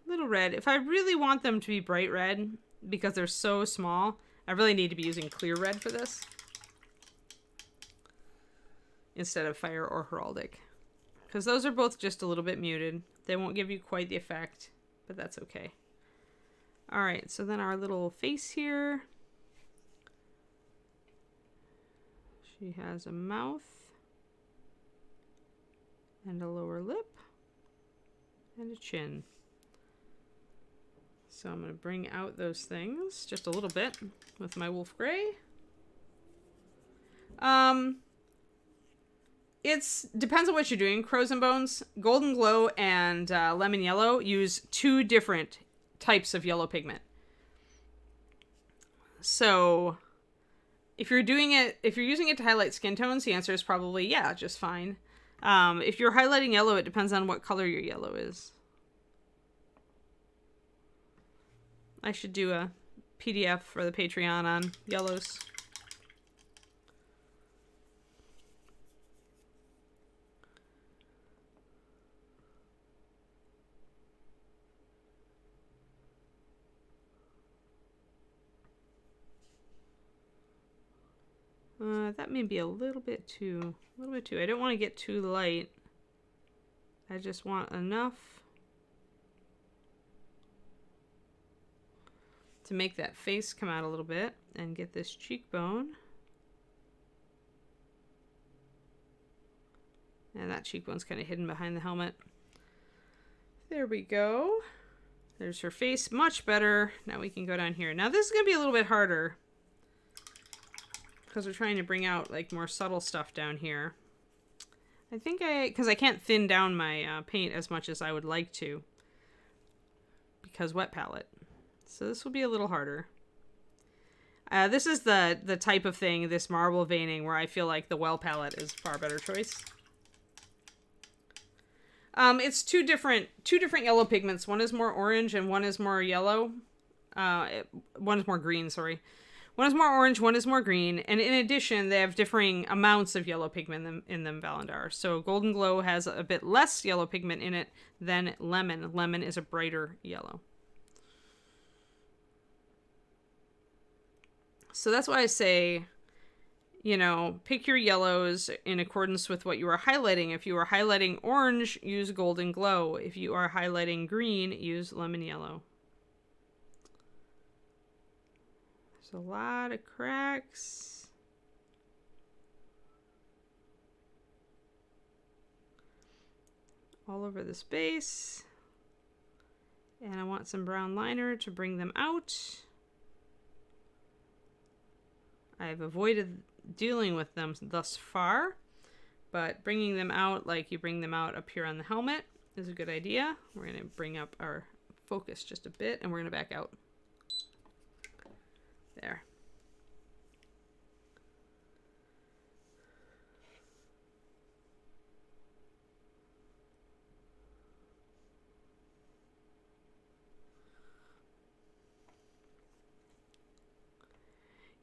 Little red. If I really want them to be bright red, because they're so small, I really need to be using clear red for this instead of fire or heraldic, because those are both just a little bit muted. They won't give you quite the effect, but that's okay. All right, so then our little face here. She has a mouth and a lower lip and a chin. So I'm going to bring out those things just a little bit with my wolf gray. It depends on what you're doing. Crows and Bones, Golden Glow and Lemon Yellow use two different types of yellow pigment. So if you're using it to highlight skin tones, the answer is probably yeah, just fine. If you're highlighting yellow, it depends on what color your yellow is. I should do a PDF for the Patreon on yellows. That may be a little bit too. I don't want to get too light. I just want enough to make that face come out a little bit and get this cheekbone. And that cheekbone's kind of hidden behind the helmet. There we go. There's her face, much better. Now we can go down here. Now this is gonna be a little bit harder because we're trying to bring out like more subtle stuff down here. I think because I can't thin down my paint as much as I would like to because wet palette. So this will be a little harder. This is the type of thing, this marble veining, where I feel like the well palette is a far better choice. It's two different yellow pigments. One is more orange and one is more yellow. One is more green, sorry. One is more orange, one is more green. And in addition, they have differing amounts of yellow pigment in them, Valendar. So Golden Glow has a bit less yellow pigment in it than Lemon. Lemon is a brighter yellow. So that's why I say, you know, pick your yellows in accordance with what you are highlighting. If you are highlighting orange, use Golden Glow. If you are highlighting green, use Lemon Yellow. There's a lot of cracks. All over this base. And I want some brown liner to bring them out. I've avoided dealing with them thus far, but bringing them out like you bring them out up here on the helmet is a good idea. We're going to bring up our focus just a bit and we're going to back out. There.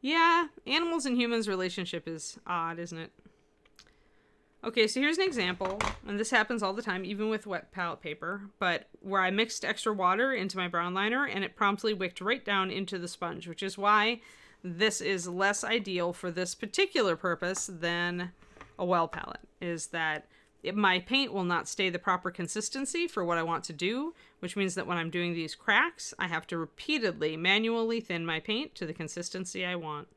Yeah, animals and humans relationship is odd, isn't it? Okay, so here's an example, and this happens all the time, even with wet palette paper, but where I mixed extra water into my brown liner, and it promptly wicked right down into the sponge, which is why this is less ideal for this particular purpose than a well palette, is that my paint will not stay the proper consistency for what I want to do, which means that when I'm doing these cracks, I have to repeatedly manually thin my paint to the consistency I want,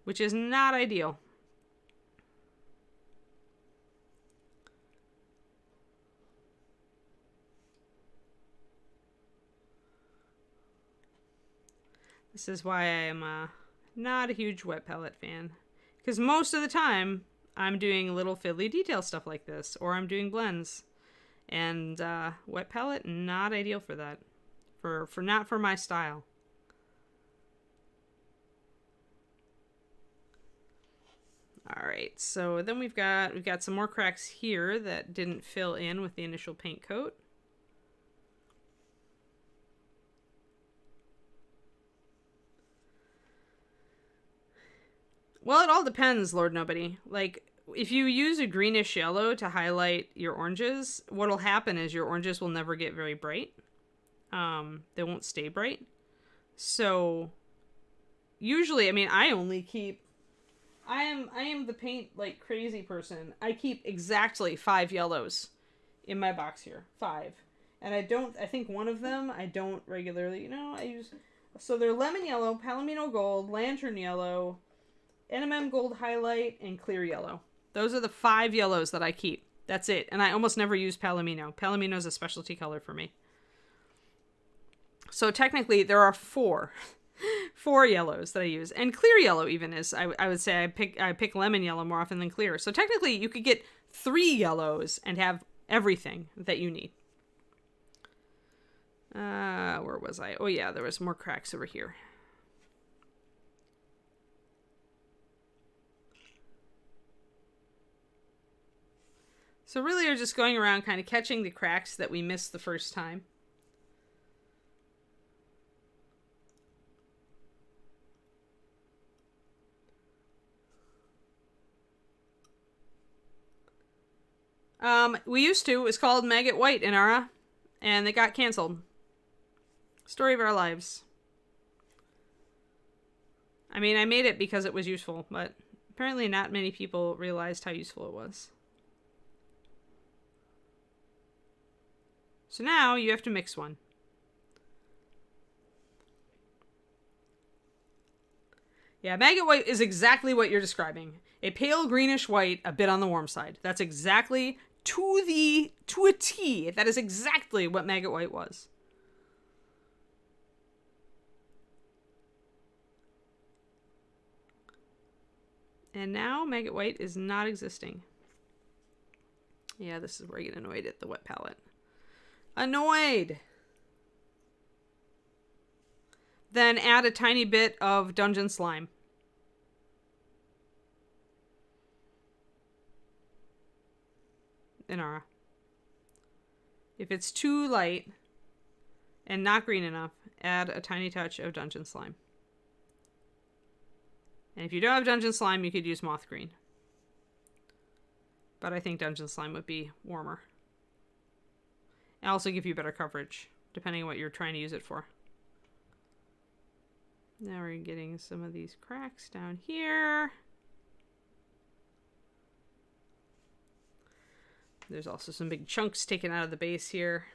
which is not ideal. This is why I am not a huge wet palette fan, because most of the time I'm doing little fiddly detail stuff like this, or I'm doing blends, and wet palette, not ideal for that, for not for my style. All right, so then we've got some more cracks here that didn't fill in with the initial paint coat. Well, it all depends, Lord Nobody. Like, if you use a greenish yellow to highlight your oranges, what'll happen is your oranges will never get very bright. They won't stay bright. So, usually, I mean, I only keep... I am the paint, like, crazy person. I keep exactly 5 yellows in my box here. 5. And I think one of them I don't regularly, I use... So they're lemon yellow, palomino gold, lantern yellow, NMM gold highlight, and clear yellow. Those are the 5 yellows that I keep. That's it. And I almost never use palomino. Palomino is a specialty color for me. So technically there are 4 yellows that I use. And clear yellow even is, I would say I pick lemon yellow more often than clear. So technically you could get 3 yellows and have everything that you need. Where was I? Oh yeah, there was more cracks over here. So really you're just going around kind of catching the cracks that we missed the first time. We used to. It was called Maggot White in Ara, and it got canceled. Story of our lives. I mean, I made it because it was useful, but apparently not many people realized how useful it was. So now you have to mix one. Yeah, Maggot White is exactly what you're describing. A pale greenish white, a bit on the warm side. That's exactly to a T. That is exactly what Maggot White was. And now Maggot White is not existing. Yeah, this is where I get annoyed at the wet palette. Annoyed! Then add a tiny bit of Dungeon Slime. In Ara. If it's too light and not green enough, add a tiny touch of Dungeon Slime. And if you don't have Dungeon Slime, you could use Moth Green. But I think Dungeon Slime would be warmer. And also give you better coverage, depending on what you're trying to use it for. Now we're getting some of these cracks down here. There's also some big chunks taken out of the base here.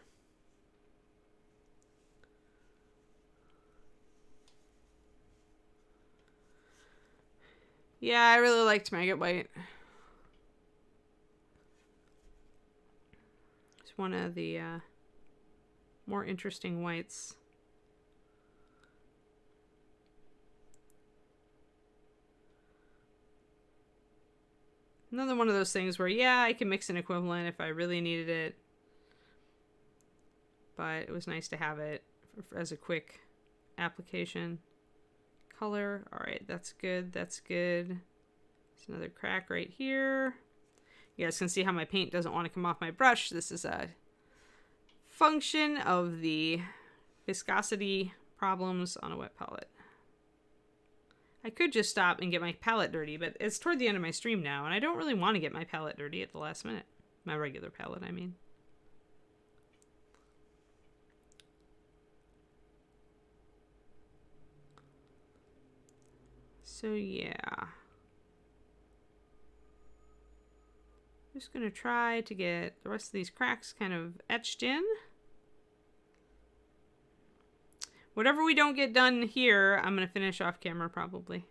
Yeah, I really liked Maggot White. It's one of the more interesting whites. Another one of those things where, yeah, I can mix an equivalent if I really needed it. But it was nice to have it as a quick application. Color. Alright, that's good. That's good. There's another crack right here. You guys can see how my paint doesn't want to come off my brush. This is a function of the viscosity problems on a wet palette. I could just stop and get my palette dirty, but it's toward the end of my stream now, and I don't really want to get my palette dirty at the last minute. My regular palette, I mean. So, yeah. Just going to try to get the rest of these cracks kind of etched in. Whatever we don't get done here, I'm going to finish off camera probably.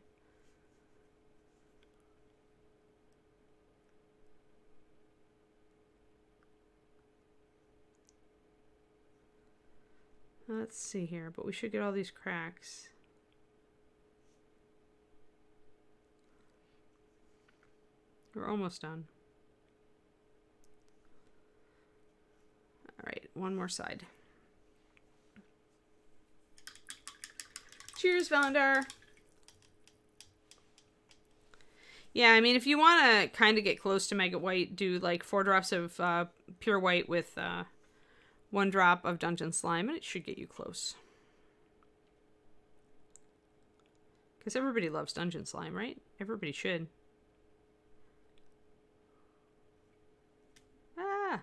Let's see here, but we should get all these cracks. We're almost done. All right, one more side. Cheers, Valandar. Yeah, I mean, if you want to kind of get close to Mega White, do like 4 drops of pure white with 1 drop of Dungeon Slime, and it should get you close. Because everybody loves Dungeon Slime, right? Everybody should. Ah!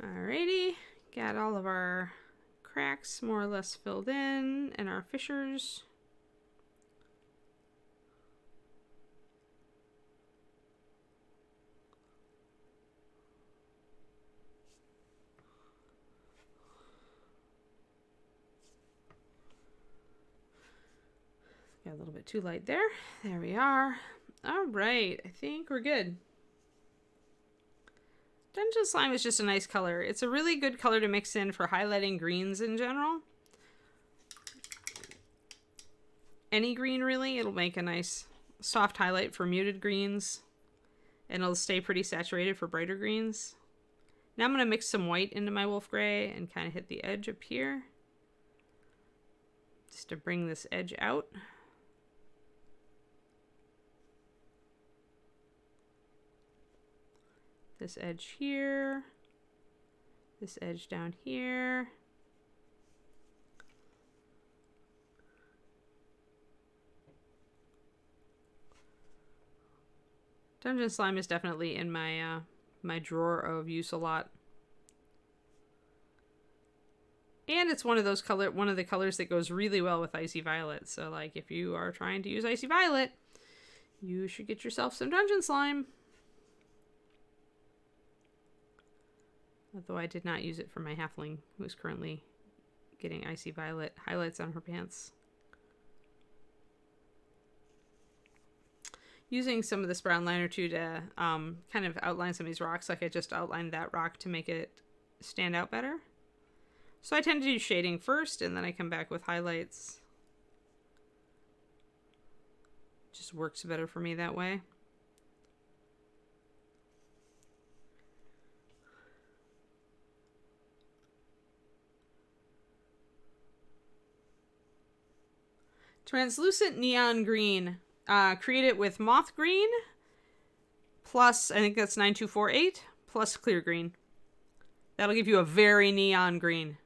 Alrighty. Got all of our cracks more or less filled in and our fissures. Got a little bit too light there. There we are. All right. I think we're good. Dungeon Slime is just a nice color. It's a really good color to mix in for highlighting greens in general. Any green, really. It'll make a nice soft highlight for muted greens. And it'll stay pretty saturated for brighter greens. Now I'm going to mix some white into my wolf gray and kind of hit the edge up here. Just to bring this edge out. This edge here, this edge down here. Dungeon Slime is definitely in my my drawer of use a lot. And it's one of the colors that goes really well with Icy Violet. So like if you are trying to use Icy Violet, you should get yourself some Dungeon Slime. Although I did not use it for my halfling, who is currently getting Icy Violet highlights on her pants. Using some of this brown liner too to kind of outline some of these rocks, like I just outlined that rock to make it stand out better. So I tend to do shading first, and then I come back with highlights. Just works better for me that way. Translucent neon green. Create it with moth green plus, I think that's 9248, plus clear green. That'll give you a very neon green.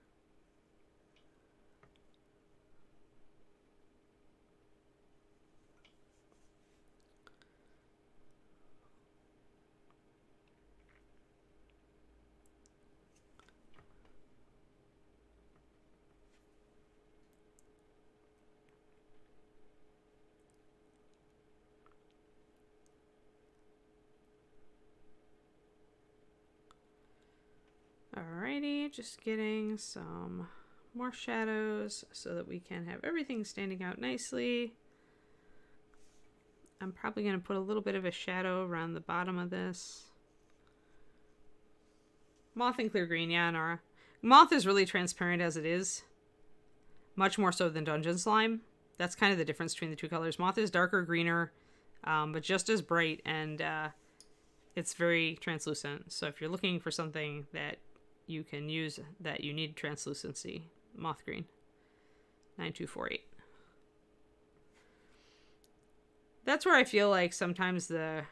Alrighty, just getting some more shadows so that we can have everything standing out nicely. I'm probably going to put a little bit of a shadow around the bottom of this. Moth and clear green, yeah, Nora. Moth is really transparent as it is. Much more so than Dungeon Slime. That's kind of the difference between the two colors. Moth is darker, greener, but just as bright, and it's very translucent. So if you're looking for something that you can use that you need translucency, moth green, 9248. That's where I feel like sometimes that's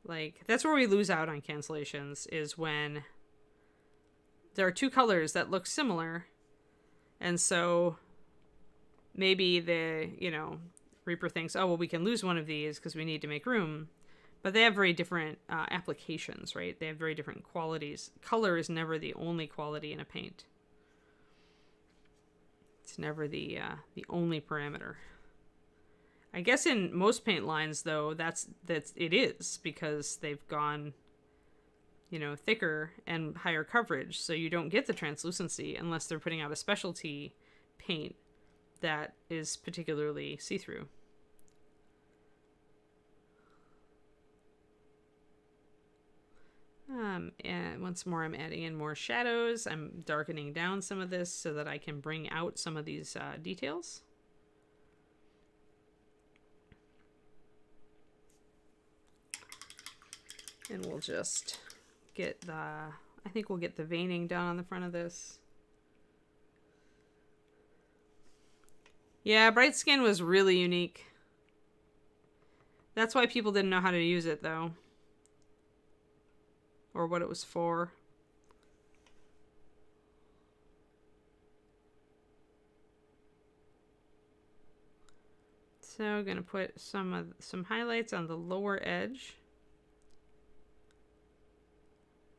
where we lose out on cancellations, is when there are two colors that look similar, and so maybe the Reaper thinks, oh well, we can lose one of these because we need to make room. But they have very different applications, right? They have very different qualities. Color is never the only quality in a paint. It's never the only parameter. I guess in most paint lines, though, it is, because they've gone, thicker and higher coverage, so you don't get the translucency unless they're putting out a specialty paint that is particularly see-through. And once more, I'm adding in more shadows. I'm darkening down some of this so that I can bring out some of these details. And we'll just get I think we'll get the veining down on the front of this. Yeah, Bright Skin was really unique. That's why people didn't know how to use it, though. Or what it was for. So I'm going to put some highlights on the lower edge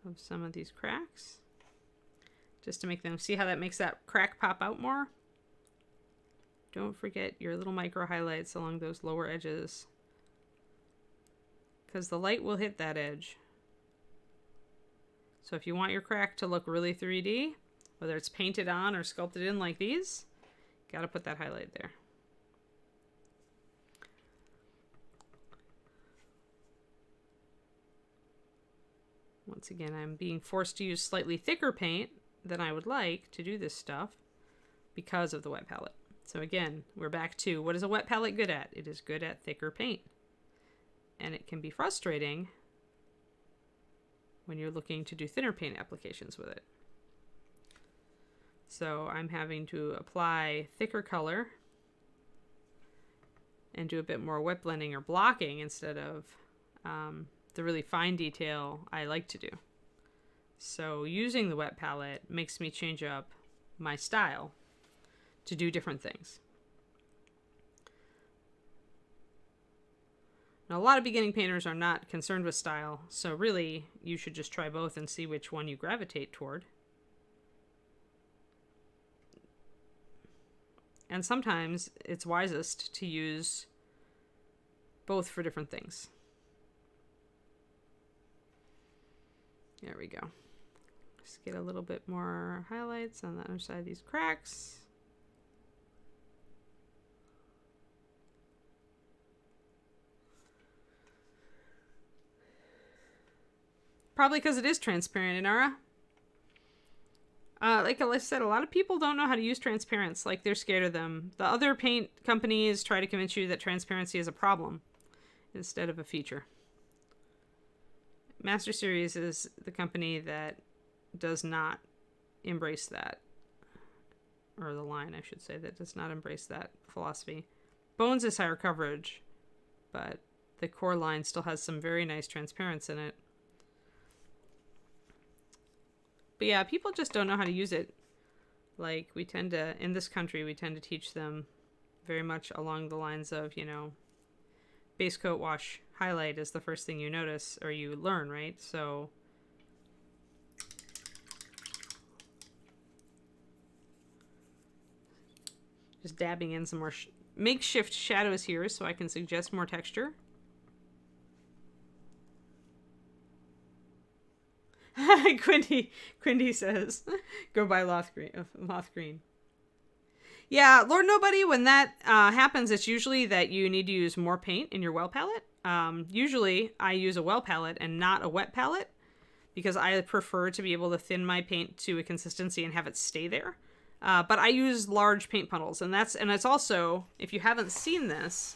of some of these cracks, just to make them, see how that makes that crack pop out more? Don't forget your little micro highlights along those lower edges, because the light will hit that edge. So if you want your crack to look really 3D, whether it's painted on or sculpted in like these, gotta put that highlight there. Once again, I'm being forced to use slightly thicker paint than I would like to do this stuff because of the wet palette. So again, we're back to, what is a wet palette good at? It is good at thicker paint. And it can be frustrating when you're looking to do thinner paint applications with it. So I'm having to apply thicker color and do a bit more wet blending or blocking instead of the really fine detail I like to do. So using the wet palette makes me change up my style to do different things. Now, a lot of beginning painters are not concerned with style, so really you should just try both and see which one you gravitate toward. And sometimes it's wisest to use both for different things. There we go. Just get a little bit more highlights on the other side of these cracks. Probably because it is transparent, Inara. Like I said, a lot of people don't know how to use transparents. Like, they're scared of them. The other paint companies try to convince you that transparency is a problem instead of a feature. Master Series is the company that does not embrace that. Or the line, I should say, that does not embrace that philosophy. Bones is higher coverage, but the core line still has some very nice transparents in it. But yeah, people just don't know how to use it. Like, we tend to, in this country, we tend to teach them very much along the lines of, base coat, wash, highlight is the first thing you notice or you learn, right? So just dabbing in some more makeshift shadows here so I can suggest more texture. Quindy says, go buy Loth Green. Yeah, Lord Nobody, when that happens, it's usually that you need to use more paint in your well palette. Usually I use a well palette and not a wet palette because I prefer to be able to thin my paint to a consistency and have it stay there. But I use large paint puddles, and it's also, if you haven't seen this,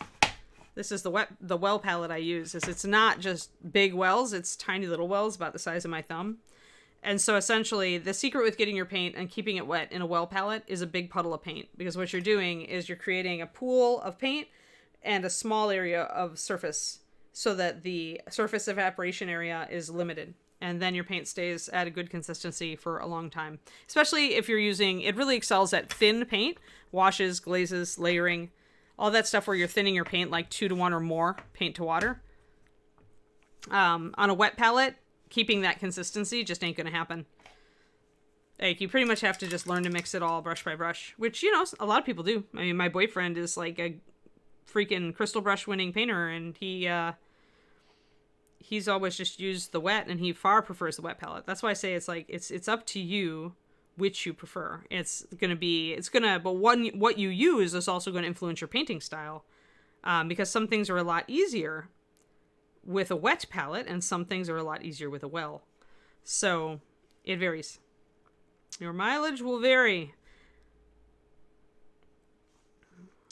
this is the well palette I use. It's not just big wells, it's tiny little wells about the size of my thumb. And so essentially the secret with getting your paint and keeping it wet in a well palette is a big puddle of paint, because what you're doing is you're creating a pool of paint and a small area of surface so that the surface evaporation area is limited. And then your paint stays at a good consistency for a long time. Especially if you're using, it really excels at thin paint, washes, glazes, layering, all that stuff where you're thinning your paint like 2 to 1 or more paint to water. On a wet palette, keeping that consistency just ain't gonna happen. Like, you pretty much have to just learn to mix it all brush by brush, which, you know, a lot of people do. I mean, my boyfriend is like a freaking crystal brush winning painter, and he's always just used the wet, and he far prefers the wet palette. That's why I say it's like, it's up to you which you prefer. But what you use is also going to influence your painting style, because some things are a lot easier with a wet palette, and some things are a lot easier with a well. So it varies. Your mileage will vary.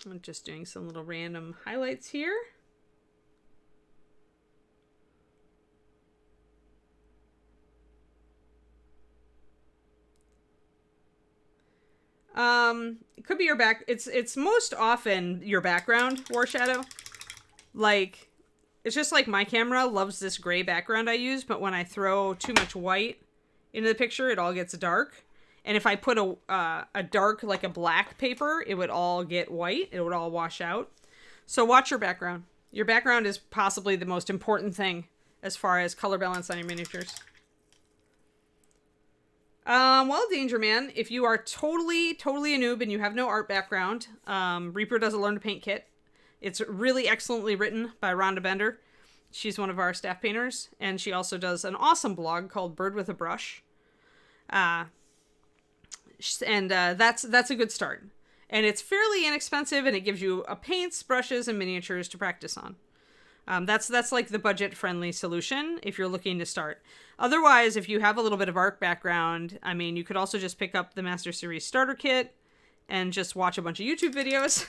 I'm just doing some little random highlights here. It could be your back. It's most often your background, War Shadow. Like, it's just like my camera loves this gray background I use, but when I throw too much white into the picture, it all gets dark. And if I put a dark, like a black paper, it would all get white. It would all wash out. So watch your background. Your background is possibly the most important thing as far as color balance on your miniatures. Well, Danger Man, if you are totally a noob and you have no art background, Reaper does a Learn to Paint kit. It's really excellently written by Rhonda Bender. She's one of our staff painters, and she also does an awesome blog called Bird with a Brush. That's a good start. And it's fairly inexpensive, and it gives you paints, brushes, and miniatures to practice on. That's like the budget-friendly solution if you're looking to start. Otherwise, if you have a little bit of art background, I mean, you could also just pick up the Master Series Starter Kit and just watch a bunch of YouTube videos.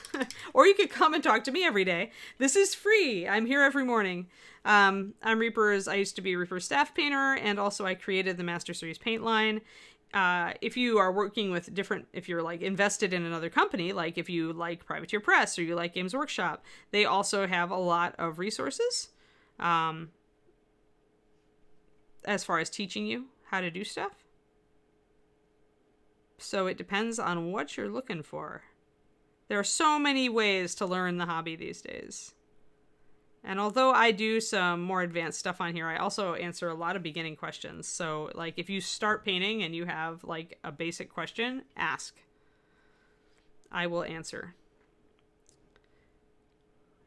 Or you could come and talk to me every day. This is free. I'm here every morning. I used to be Reaper's staff painter, and also I created the Master Series paint line. If you are working with if you're like invested in another company, like if you like Privateer Press or you like Games Workshop, they also have a lot of resources as far as teaching you how to do stuff. So it depends on what you're looking for. There are so many ways to learn the hobby these days. And although I do some more advanced stuff on here, I also answer a lot of beginning questions. So, like, if you start painting and you have, like, a basic question, ask. I will answer.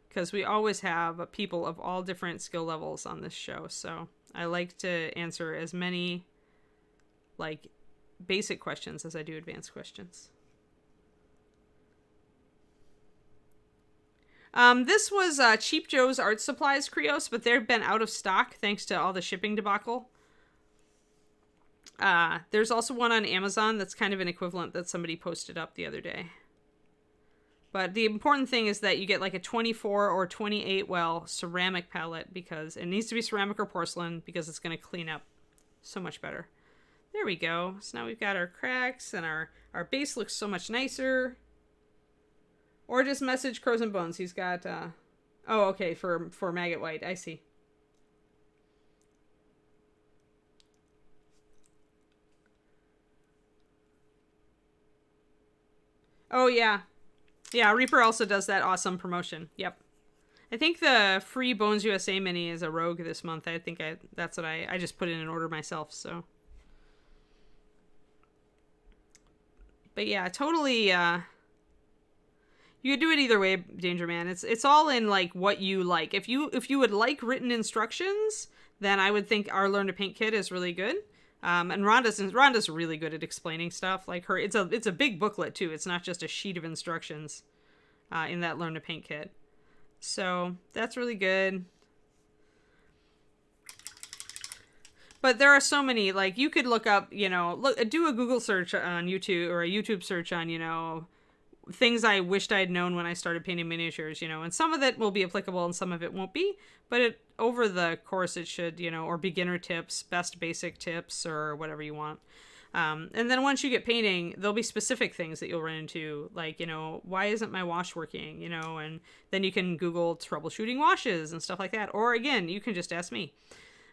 Because we always have people of all different skill levels on this show. So, I like to answer as many, like, basic questions as I do advanced questions. This was Cheap Joe's Art Supplies Krios, but they've been out of stock thanks to all the shipping debacle. There's also one on Amazon that's kind of an equivalent that somebody posted up the other day. But the important thing is that you get like a 24 or 28 well ceramic palette, because it needs to be ceramic or porcelain because it's going to clean up so much better. There we go. So now we've got our cracks and our base looks so much nicer. Or just message Crows and Bones. He's got, oh, okay, for Maggot White. I see. Oh, yeah. Yeah, Reaper also does that awesome promotion. Yep. I think the free Bones USA mini is a rogue this month. I think that's what I just put in an order myself, so. But yeah, totally, you could do it either way, Danger Man. It's all in like what you like. If you would like written instructions, then I would think our Learn to Paint kit is really good. And Rhonda's really good at explaining stuff. Like it's a big booklet too. It's not just a sheet of instructions in that Learn to Paint kit. So that's really good. But there are so many, like you could look up, do a Google search on YouTube or a YouTube search on, things I wished I had known when I started painting miniatures, and some of it will be applicable and some of it won't be, but over the course it should, or beginner tips, best basic tips, or whatever you want. And then once you get painting, there'll be specific things that you'll run into, like, why isn't my wash working, and then you can Google troubleshooting washes and stuff like that. Or again, you can just ask me.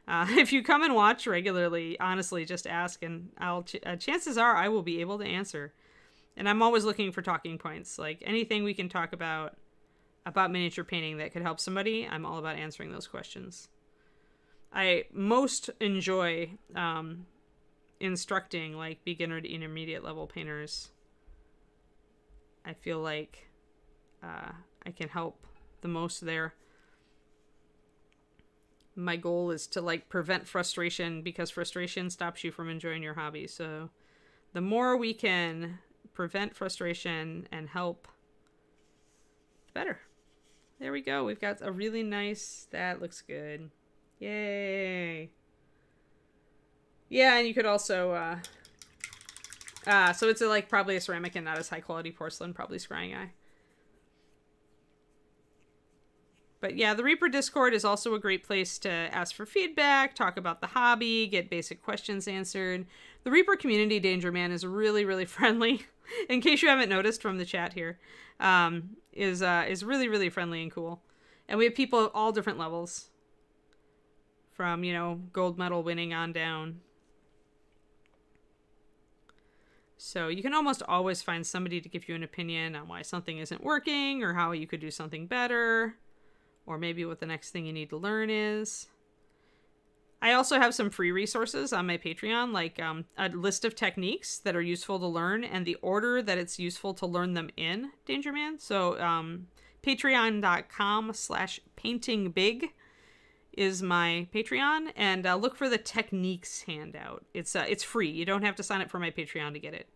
If you come and watch regularly, honestly, just ask and chances are I will be able to answer. And I'm always looking for talking points, like anything we can talk about miniature painting that could help somebody. I'm all about answering those questions. I most enjoy instructing like beginner to intermediate level painters. I feel like I can help the most there. My goal is to like prevent frustration, because frustration stops you from enjoying your hobby. So the more we can prevent frustration and help, the better. There we go. We've got a really nice, that looks good. Yay. Yeah, and you could also, so it's like probably a ceramic and not as high quality porcelain, probably scrying eye. But yeah, the Reaper Discord is also a great place to ask for feedback, talk about the hobby, get basic questions answered. The Reaper community, Danger Man, is really, really friendly. In case you haven't noticed from the chat here, is really, really friendly and cool. And we have people at all different levels, from, you know, gold medal winning on down. So you can almost always find somebody to give you an opinion on why something isn't working, or how you could do something better, or maybe what the next thing you need to learn is. I also have some free resources on my Patreon, like a list of techniques that are useful to learn and the order that it's useful to learn them in, Danger Man. So patreon.com/paintingbig is my Patreon, and look for the techniques handout. It's free. You don't have to sign up for my Patreon to get it.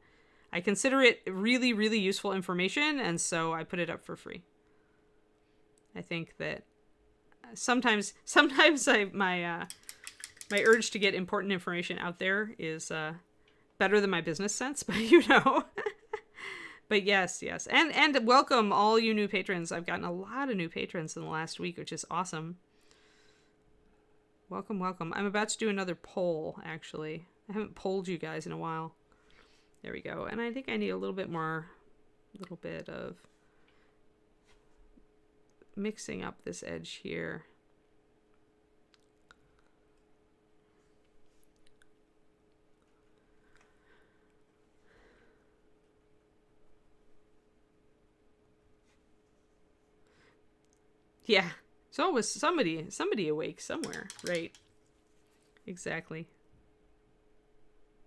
I consider it really, really useful information, and so I put it up for free. I think that sometimes my urge to get important information out there is better than my business sense, but you know. But yes. And welcome all you new patrons. I've gotten a lot of new patrons in the last week, which is awesome. Welcome. I'm about to do another poll, actually. I haven't polled you guys in a while. There we go. And I think I need a little bit of mixing up this edge here. Yeah. So it was somebody awake somewhere, right? Exactly.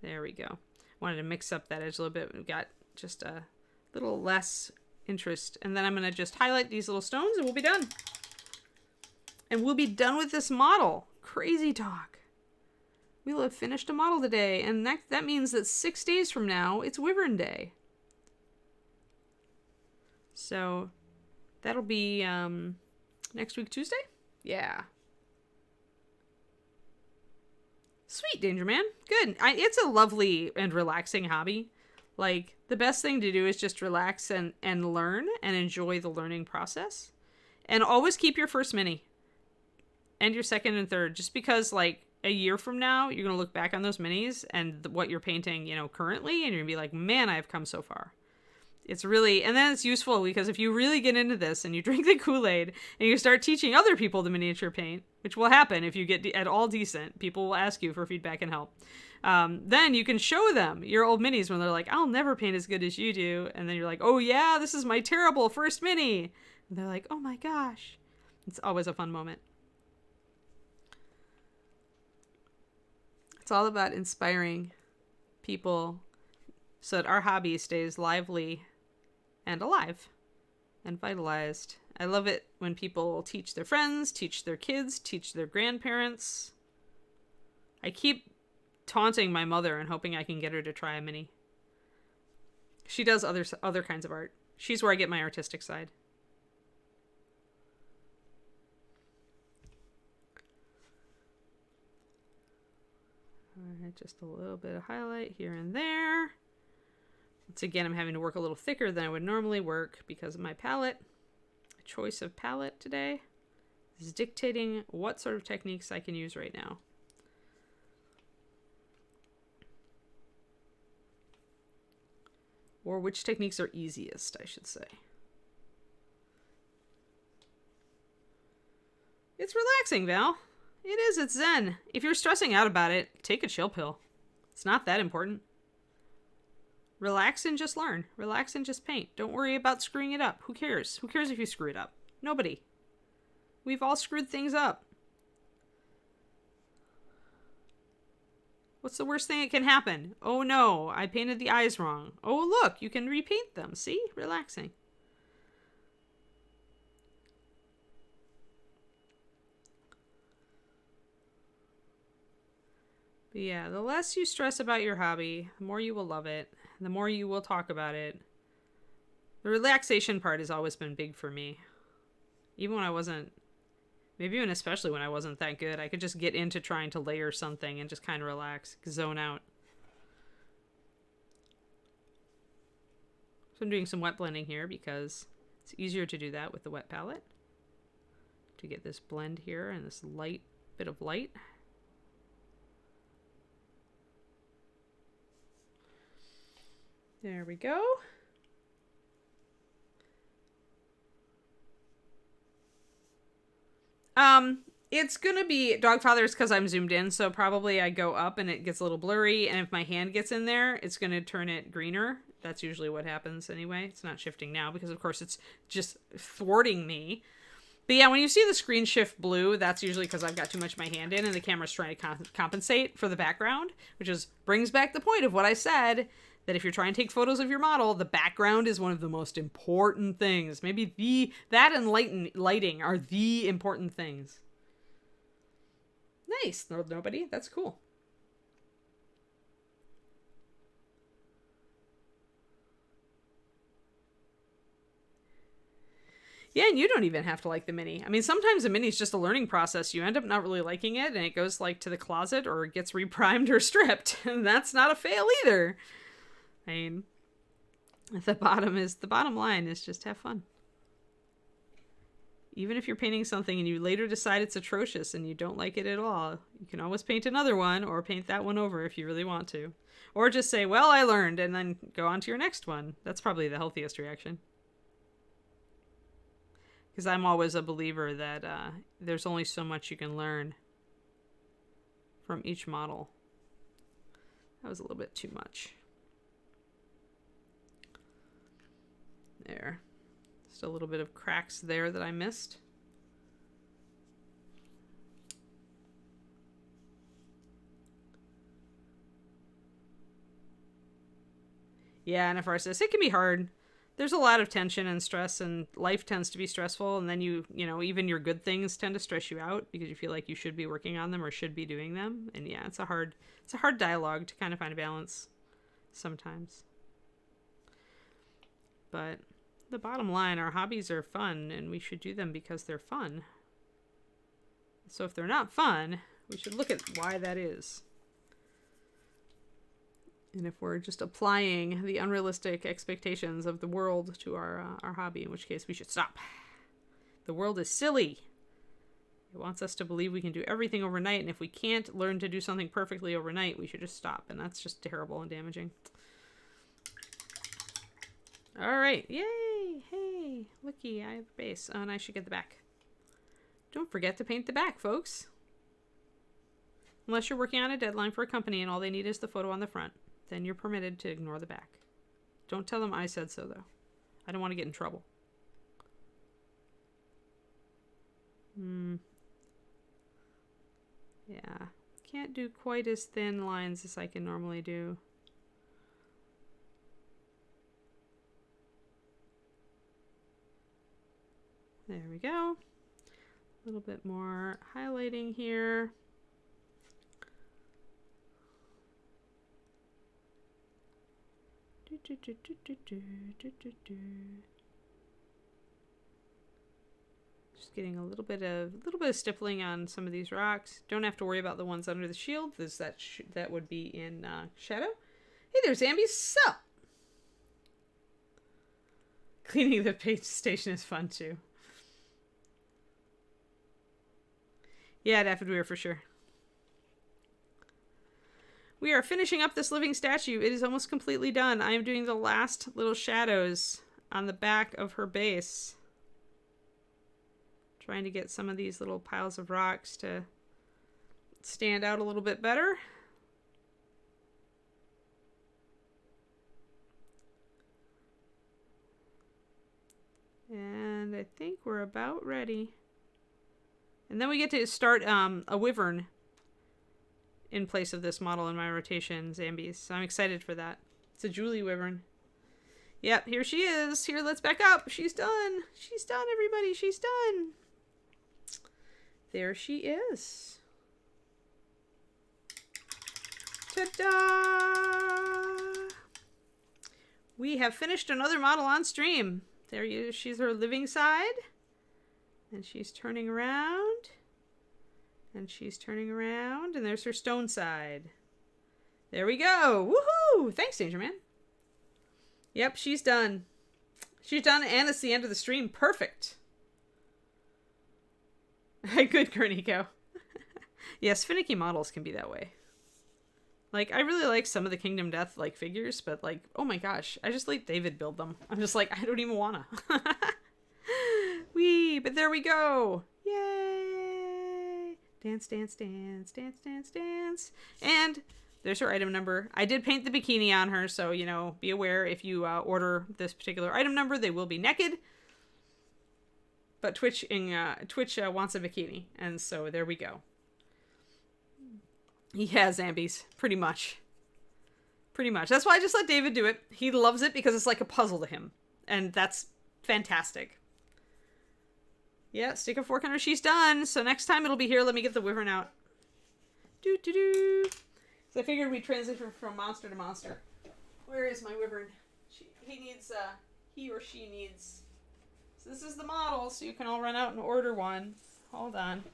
There we go. Wanted to mix up that edge a little bit. We've got just a little less interest. And then I'm going to just highlight these little stones and we'll be done. And we'll be done with this model. Crazy talk. We will have finished a model today. And that means that 6 days from now, it's Wyvern Day. So that'll be next week, Tuesday? Yeah. Sweet, Danger Man. Good. It's a lovely and relaxing hobby. Like, the best thing to do is just relax and learn and enjoy the learning process. And always keep your first mini. And your second and third. Just because, like, a year from now, you're going to look back on those minis and what you're painting, you know, currently. And you're going to be like, man, I've come so far. It's really, and then it's useful because if you really get into this and you drink the Kool-Aid and you start teaching other people to miniature paint, which will happen if you get at all decent, people will ask you for feedback and help. Then you can show them your old minis when they're like, I'll never paint as good as you do. And then you're like, oh yeah, this is my terrible first mini. And they're like, oh my gosh. It's always a fun moment. It's all about inspiring people so that our hobby stays lively and alive and vitalized. I love it when people teach their friends, teach their kids, teach their grandparents. I keep taunting my mother and hoping I can get her to try a mini. She does other kinds of art. She's where I get my artistic side. All right, just a little bit of highlight here and there. Once again, I'm having to work a little thicker than I would normally work because of my palette. A choice of palette today is dictating what sort of techniques I can use right now. Or which techniques are easiest, I should say. It's relaxing, Val. It is, it's zen. If you're stressing out about it, take a chill pill. It's not that important. Relax and just learn. Relax and just paint. Don't worry about screwing it up. Who cares? Who cares if you screw it up? Nobody. We've all screwed things up. What's the worst thing that can happen? Oh no, I painted the eyes wrong. Oh look, you can repaint them. See? Relaxing. But yeah, the less you stress about your hobby, the more you will love it. The more you will talk about it. The relaxation part has always been big for me. Even when I wasn't, maybe even especially when I wasn't that good, I could just get into trying to layer something and just kind of relax, zone out. So I'm doing some wet blending here because it's easier to do that with the wet palette. To get this blend here and this light bit of light. There we go. It's gonna be Dogfather's because I'm zoomed in, so probably I go up and it gets a little blurry, and if my hand gets in there, it's gonna turn it greener. That's usually what happens anyway. It's not shifting now because, of course, it's just thwarting me. But yeah, when you see the screen shift blue, that's usually because I've got too much of my hand in and the camera's trying to compensate for the background, which is brings back the point of what I said, that if you're trying to take photos of your model, the background is one of the most important things. Maybe that and lighting are the important things. Nice. Nobody? That's cool. Yeah, and you don't even have to like the mini. I mean, sometimes the mini is just a learning process. You end up not really liking it, and it goes like to the closet or gets reprimed or stripped. And that's not a fail either. I mean, the bottom line is just have fun. Even if you're painting something and you later decide it's atrocious and you don't like it at all, you can always paint another one or paint that one over if you really want to. Or just say, well, I learned, and then go on to your next one. That's probably the healthiest reaction. Because I'm always a believer that there's only so much you can learn from each model. That was a little bit too much. There. Just a little bit of cracks there that I missed. Yeah, and of course, it can be hard. There's a lot of tension and stress, and life tends to be stressful, and then you know, even your good things tend to stress you out because you feel like you should be working on them or should be doing them. And yeah, it's a hard dialogue to kind of find a balance sometimes. But the bottom line, our hobbies are fun, and we should do them because they're fun. So if they're not fun, we should look at why that is. And if we're just applying the unrealistic expectations of the world to our hobby, in which case we should stop. The world is silly. It wants us to believe we can do everything overnight, and if we can't learn to do something perfectly overnight, we should just stop, and that's just terrible and damaging. All right, yay! Hey, looky, I have a base. Oh, and I should get the back. Don't forget to paint the back, folks. Unless you're working on a deadline for a company and all they need is the photo on the front. Then you're permitted to ignore the back. Don't tell them I said so, though. I don't want to get in trouble. Yeah. Can't do quite as thin lines as I can normally do. There we go. A little bit more highlighting here. Just getting a little bit of stippling on some of these rocks. Don't have to worry about the ones under the shield. There's that would be in shadow. Hey there, Zambi. Sup? Cleaning the paint station is fun too. Yeah, Daffodweir for sure. We are finishing up this living statue. It is almost completely done. I am doing the last little shadows on the back of her base. Trying to get some of these little piles of rocks to stand out a little bit better. And I think we're about ready. And then we get to start a wyvern in place of this model in my rotation, Zambies. So I'm excited for that. It's a Julie Wyvern. Yep, here she is. Here, let's back up. She's done. She's done, everybody. She's done. There she is. Ta-da! We have finished another model on stream. There you is. She's her living side. And she's turning around. And she's turning around. And there's her stone side. There we go. Woohoo! Thanks, Danger Man. Yep, she's done. She's done, and it's the end of the stream. Perfect. Good, Cornico. Yes, finicky models can be that way. Like, I really like some of the Kingdom Death, like, figures, but, like, oh my gosh, I just let David build them. I'm just like, I don't even wanna. Wee, but there we go. Yay! Dance, dance, dance, dance, dance, dance. And there's her item number. I did paint the bikini on her, so, you know, be aware if you order this particular item number, they will be naked. But Twitch wants a bikini, and so there we go. Yeah, Zambies. Pretty much. Pretty much. That's why I just let David do it. He loves it because it's like a puzzle to him. And that's fantastic. Yeah, stick a fork in her. She's done. So next time it'll be here. Let me get the wyvern out. Doo-doo-doo. So I figured we'd transition from monster to monster. Where is my wyvern? He or she needs... So this is the model, so you can all run out and order one. Hold on.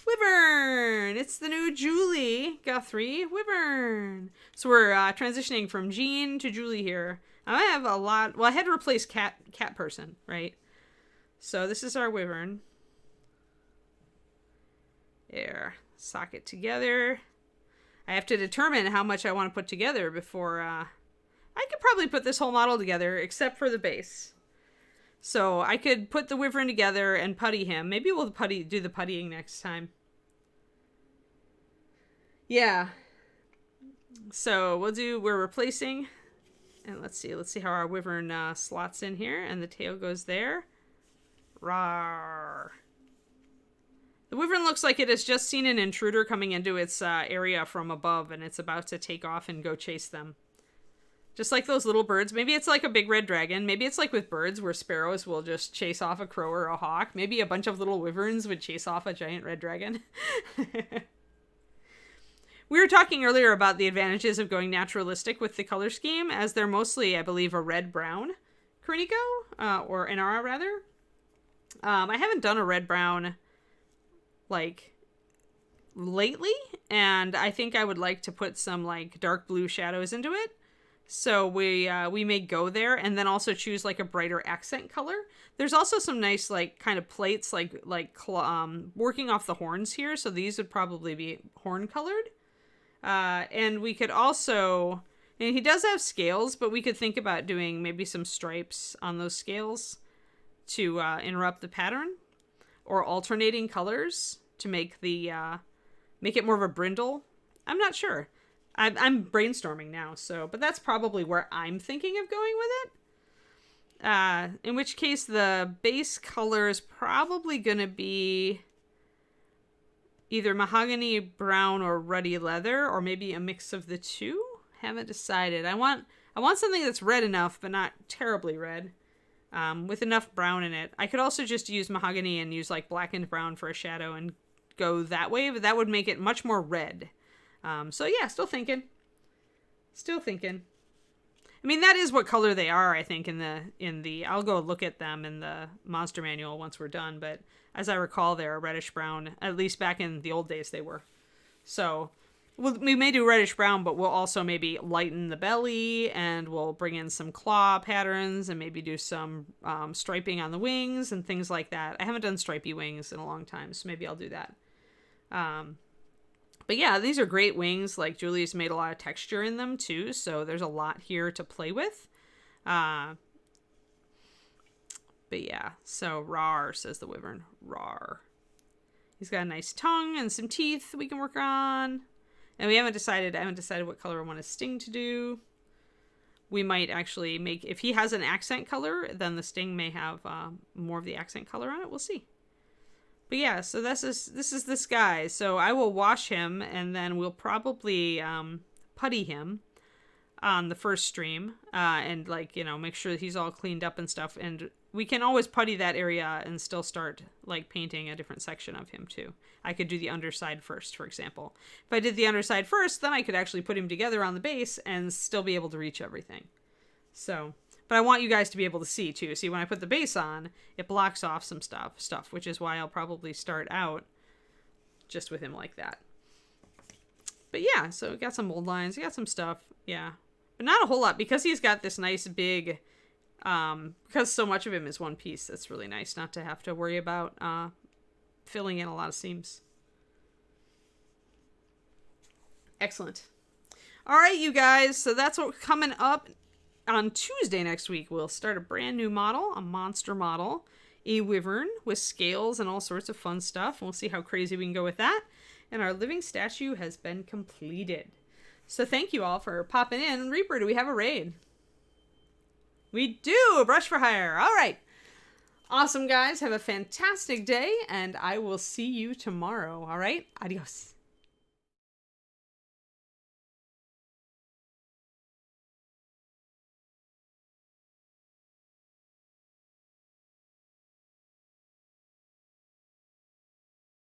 Wyvern! It's the new Julie Guthrie Wyvern. So we're transitioning from Jean to Julie here. I have a lot... Well, I had to replace cat person, right? So this is our Wyvern. There. Sock it together. I have to determine how much I want to put together before... I could probably put this whole model together, except for the base. So I could put the wyvern together and putty him. Maybe we'll do the puttying next time. Yeah. So we're replacing. And let's see how our wyvern slots in here. And the tail goes there. Rawr. The wyvern looks like it has just seen an intruder coming into its area from above. And it's about to take off and go chase them. Just like those little birds. Maybe it's like a big red dragon. Maybe it's like with birds where sparrows will just chase off a crow or a hawk. Maybe a bunch of little wyverns would chase off a giant red dragon. We were talking earlier about the advantages of going naturalistic with the color scheme, as they're mostly, I believe, a red-brown Kuruniko, or Inara, rather. I haven't done a red-brown, like, lately, and I think I would like to put some, like, dark blue shadows into it. So we may go there, and then also choose like a brighter accent color. There's also some nice like kind of plates like working off the horns here. So these would probably be horn colored. And we could also, and he does have scales, but we could think about doing maybe some stripes on those scales to interrupt the pattern, or alternating colors to make it more of a brindle. I'm not sure. I'm brainstorming now, but that's probably where I'm thinking of going with it. In which case, the base color is probably going to be either mahogany brown or ruddy leather, or maybe a mix of the two. Haven't decided. I want something that's red enough, but not terribly red, with enough brown in it. I could also just use mahogany and use like blackened brown for a shadow and go that way, but that would make it much more red. So yeah, still thinking. I mean, that is what color they are, I think, in the, I'll go look at them in the monster manual once we're done, but as I recall, they're reddish brown, at least back in the old days they were. So, we may do reddish brown, but we'll also maybe lighten the belly, and we'll bring in some claw patterns, and maybe do some striping on the wings, and things like that. I haven't done stripy wings in a long time, so maybe I'll do that. But yeah, these are great wings. Like, Julie's made a lot of texture in them, too. So there's a lot here to play with. But yeah, so rawr, says the wyvern. Rawr. He's got a nice tongue and some teeth we can work on. And I haven't decided what color I want his sting to do. We might actually make, if he has an accent color, then the sting may have more of the accent color on it. We'll see. But yeah, so this is this guy. So I will wash him, and then we'll probably putty him on the first stream, and like, you know, make sure that he's all cleaned up and stuff. And we can always putty that area and still start like painting a different section of him too. I could do the underside first, for example. If I did the underside first, then I could actually put him together on the base and still be able to reach everything. So, but I want you guys to be able to see too. See, when I put the base on, it blocks off some stuff, which is why I'll probably start out just with him like that. But yeah, so we got some mold lines, we got some stuff, yeah. But not a whole lot, because he's got this nice big, because so much of him is one piece. That's really nice not to have to worry about filling in a lot of seams. Excellent. All right, you guys, so that's what's coming up. On Tuesday next week, we'll start a brand new model, a monster model, a wyvern with scales and all sorts of fun stuff. We'll see how crazy we can go with that. And our living statue has been completed. So thank you all for popping in. Reaper, do we have a raid? We do! A brush for hire. All right. Awesome, guys. Have a fantastic day, and I will see you tomorrow. All right? Adios.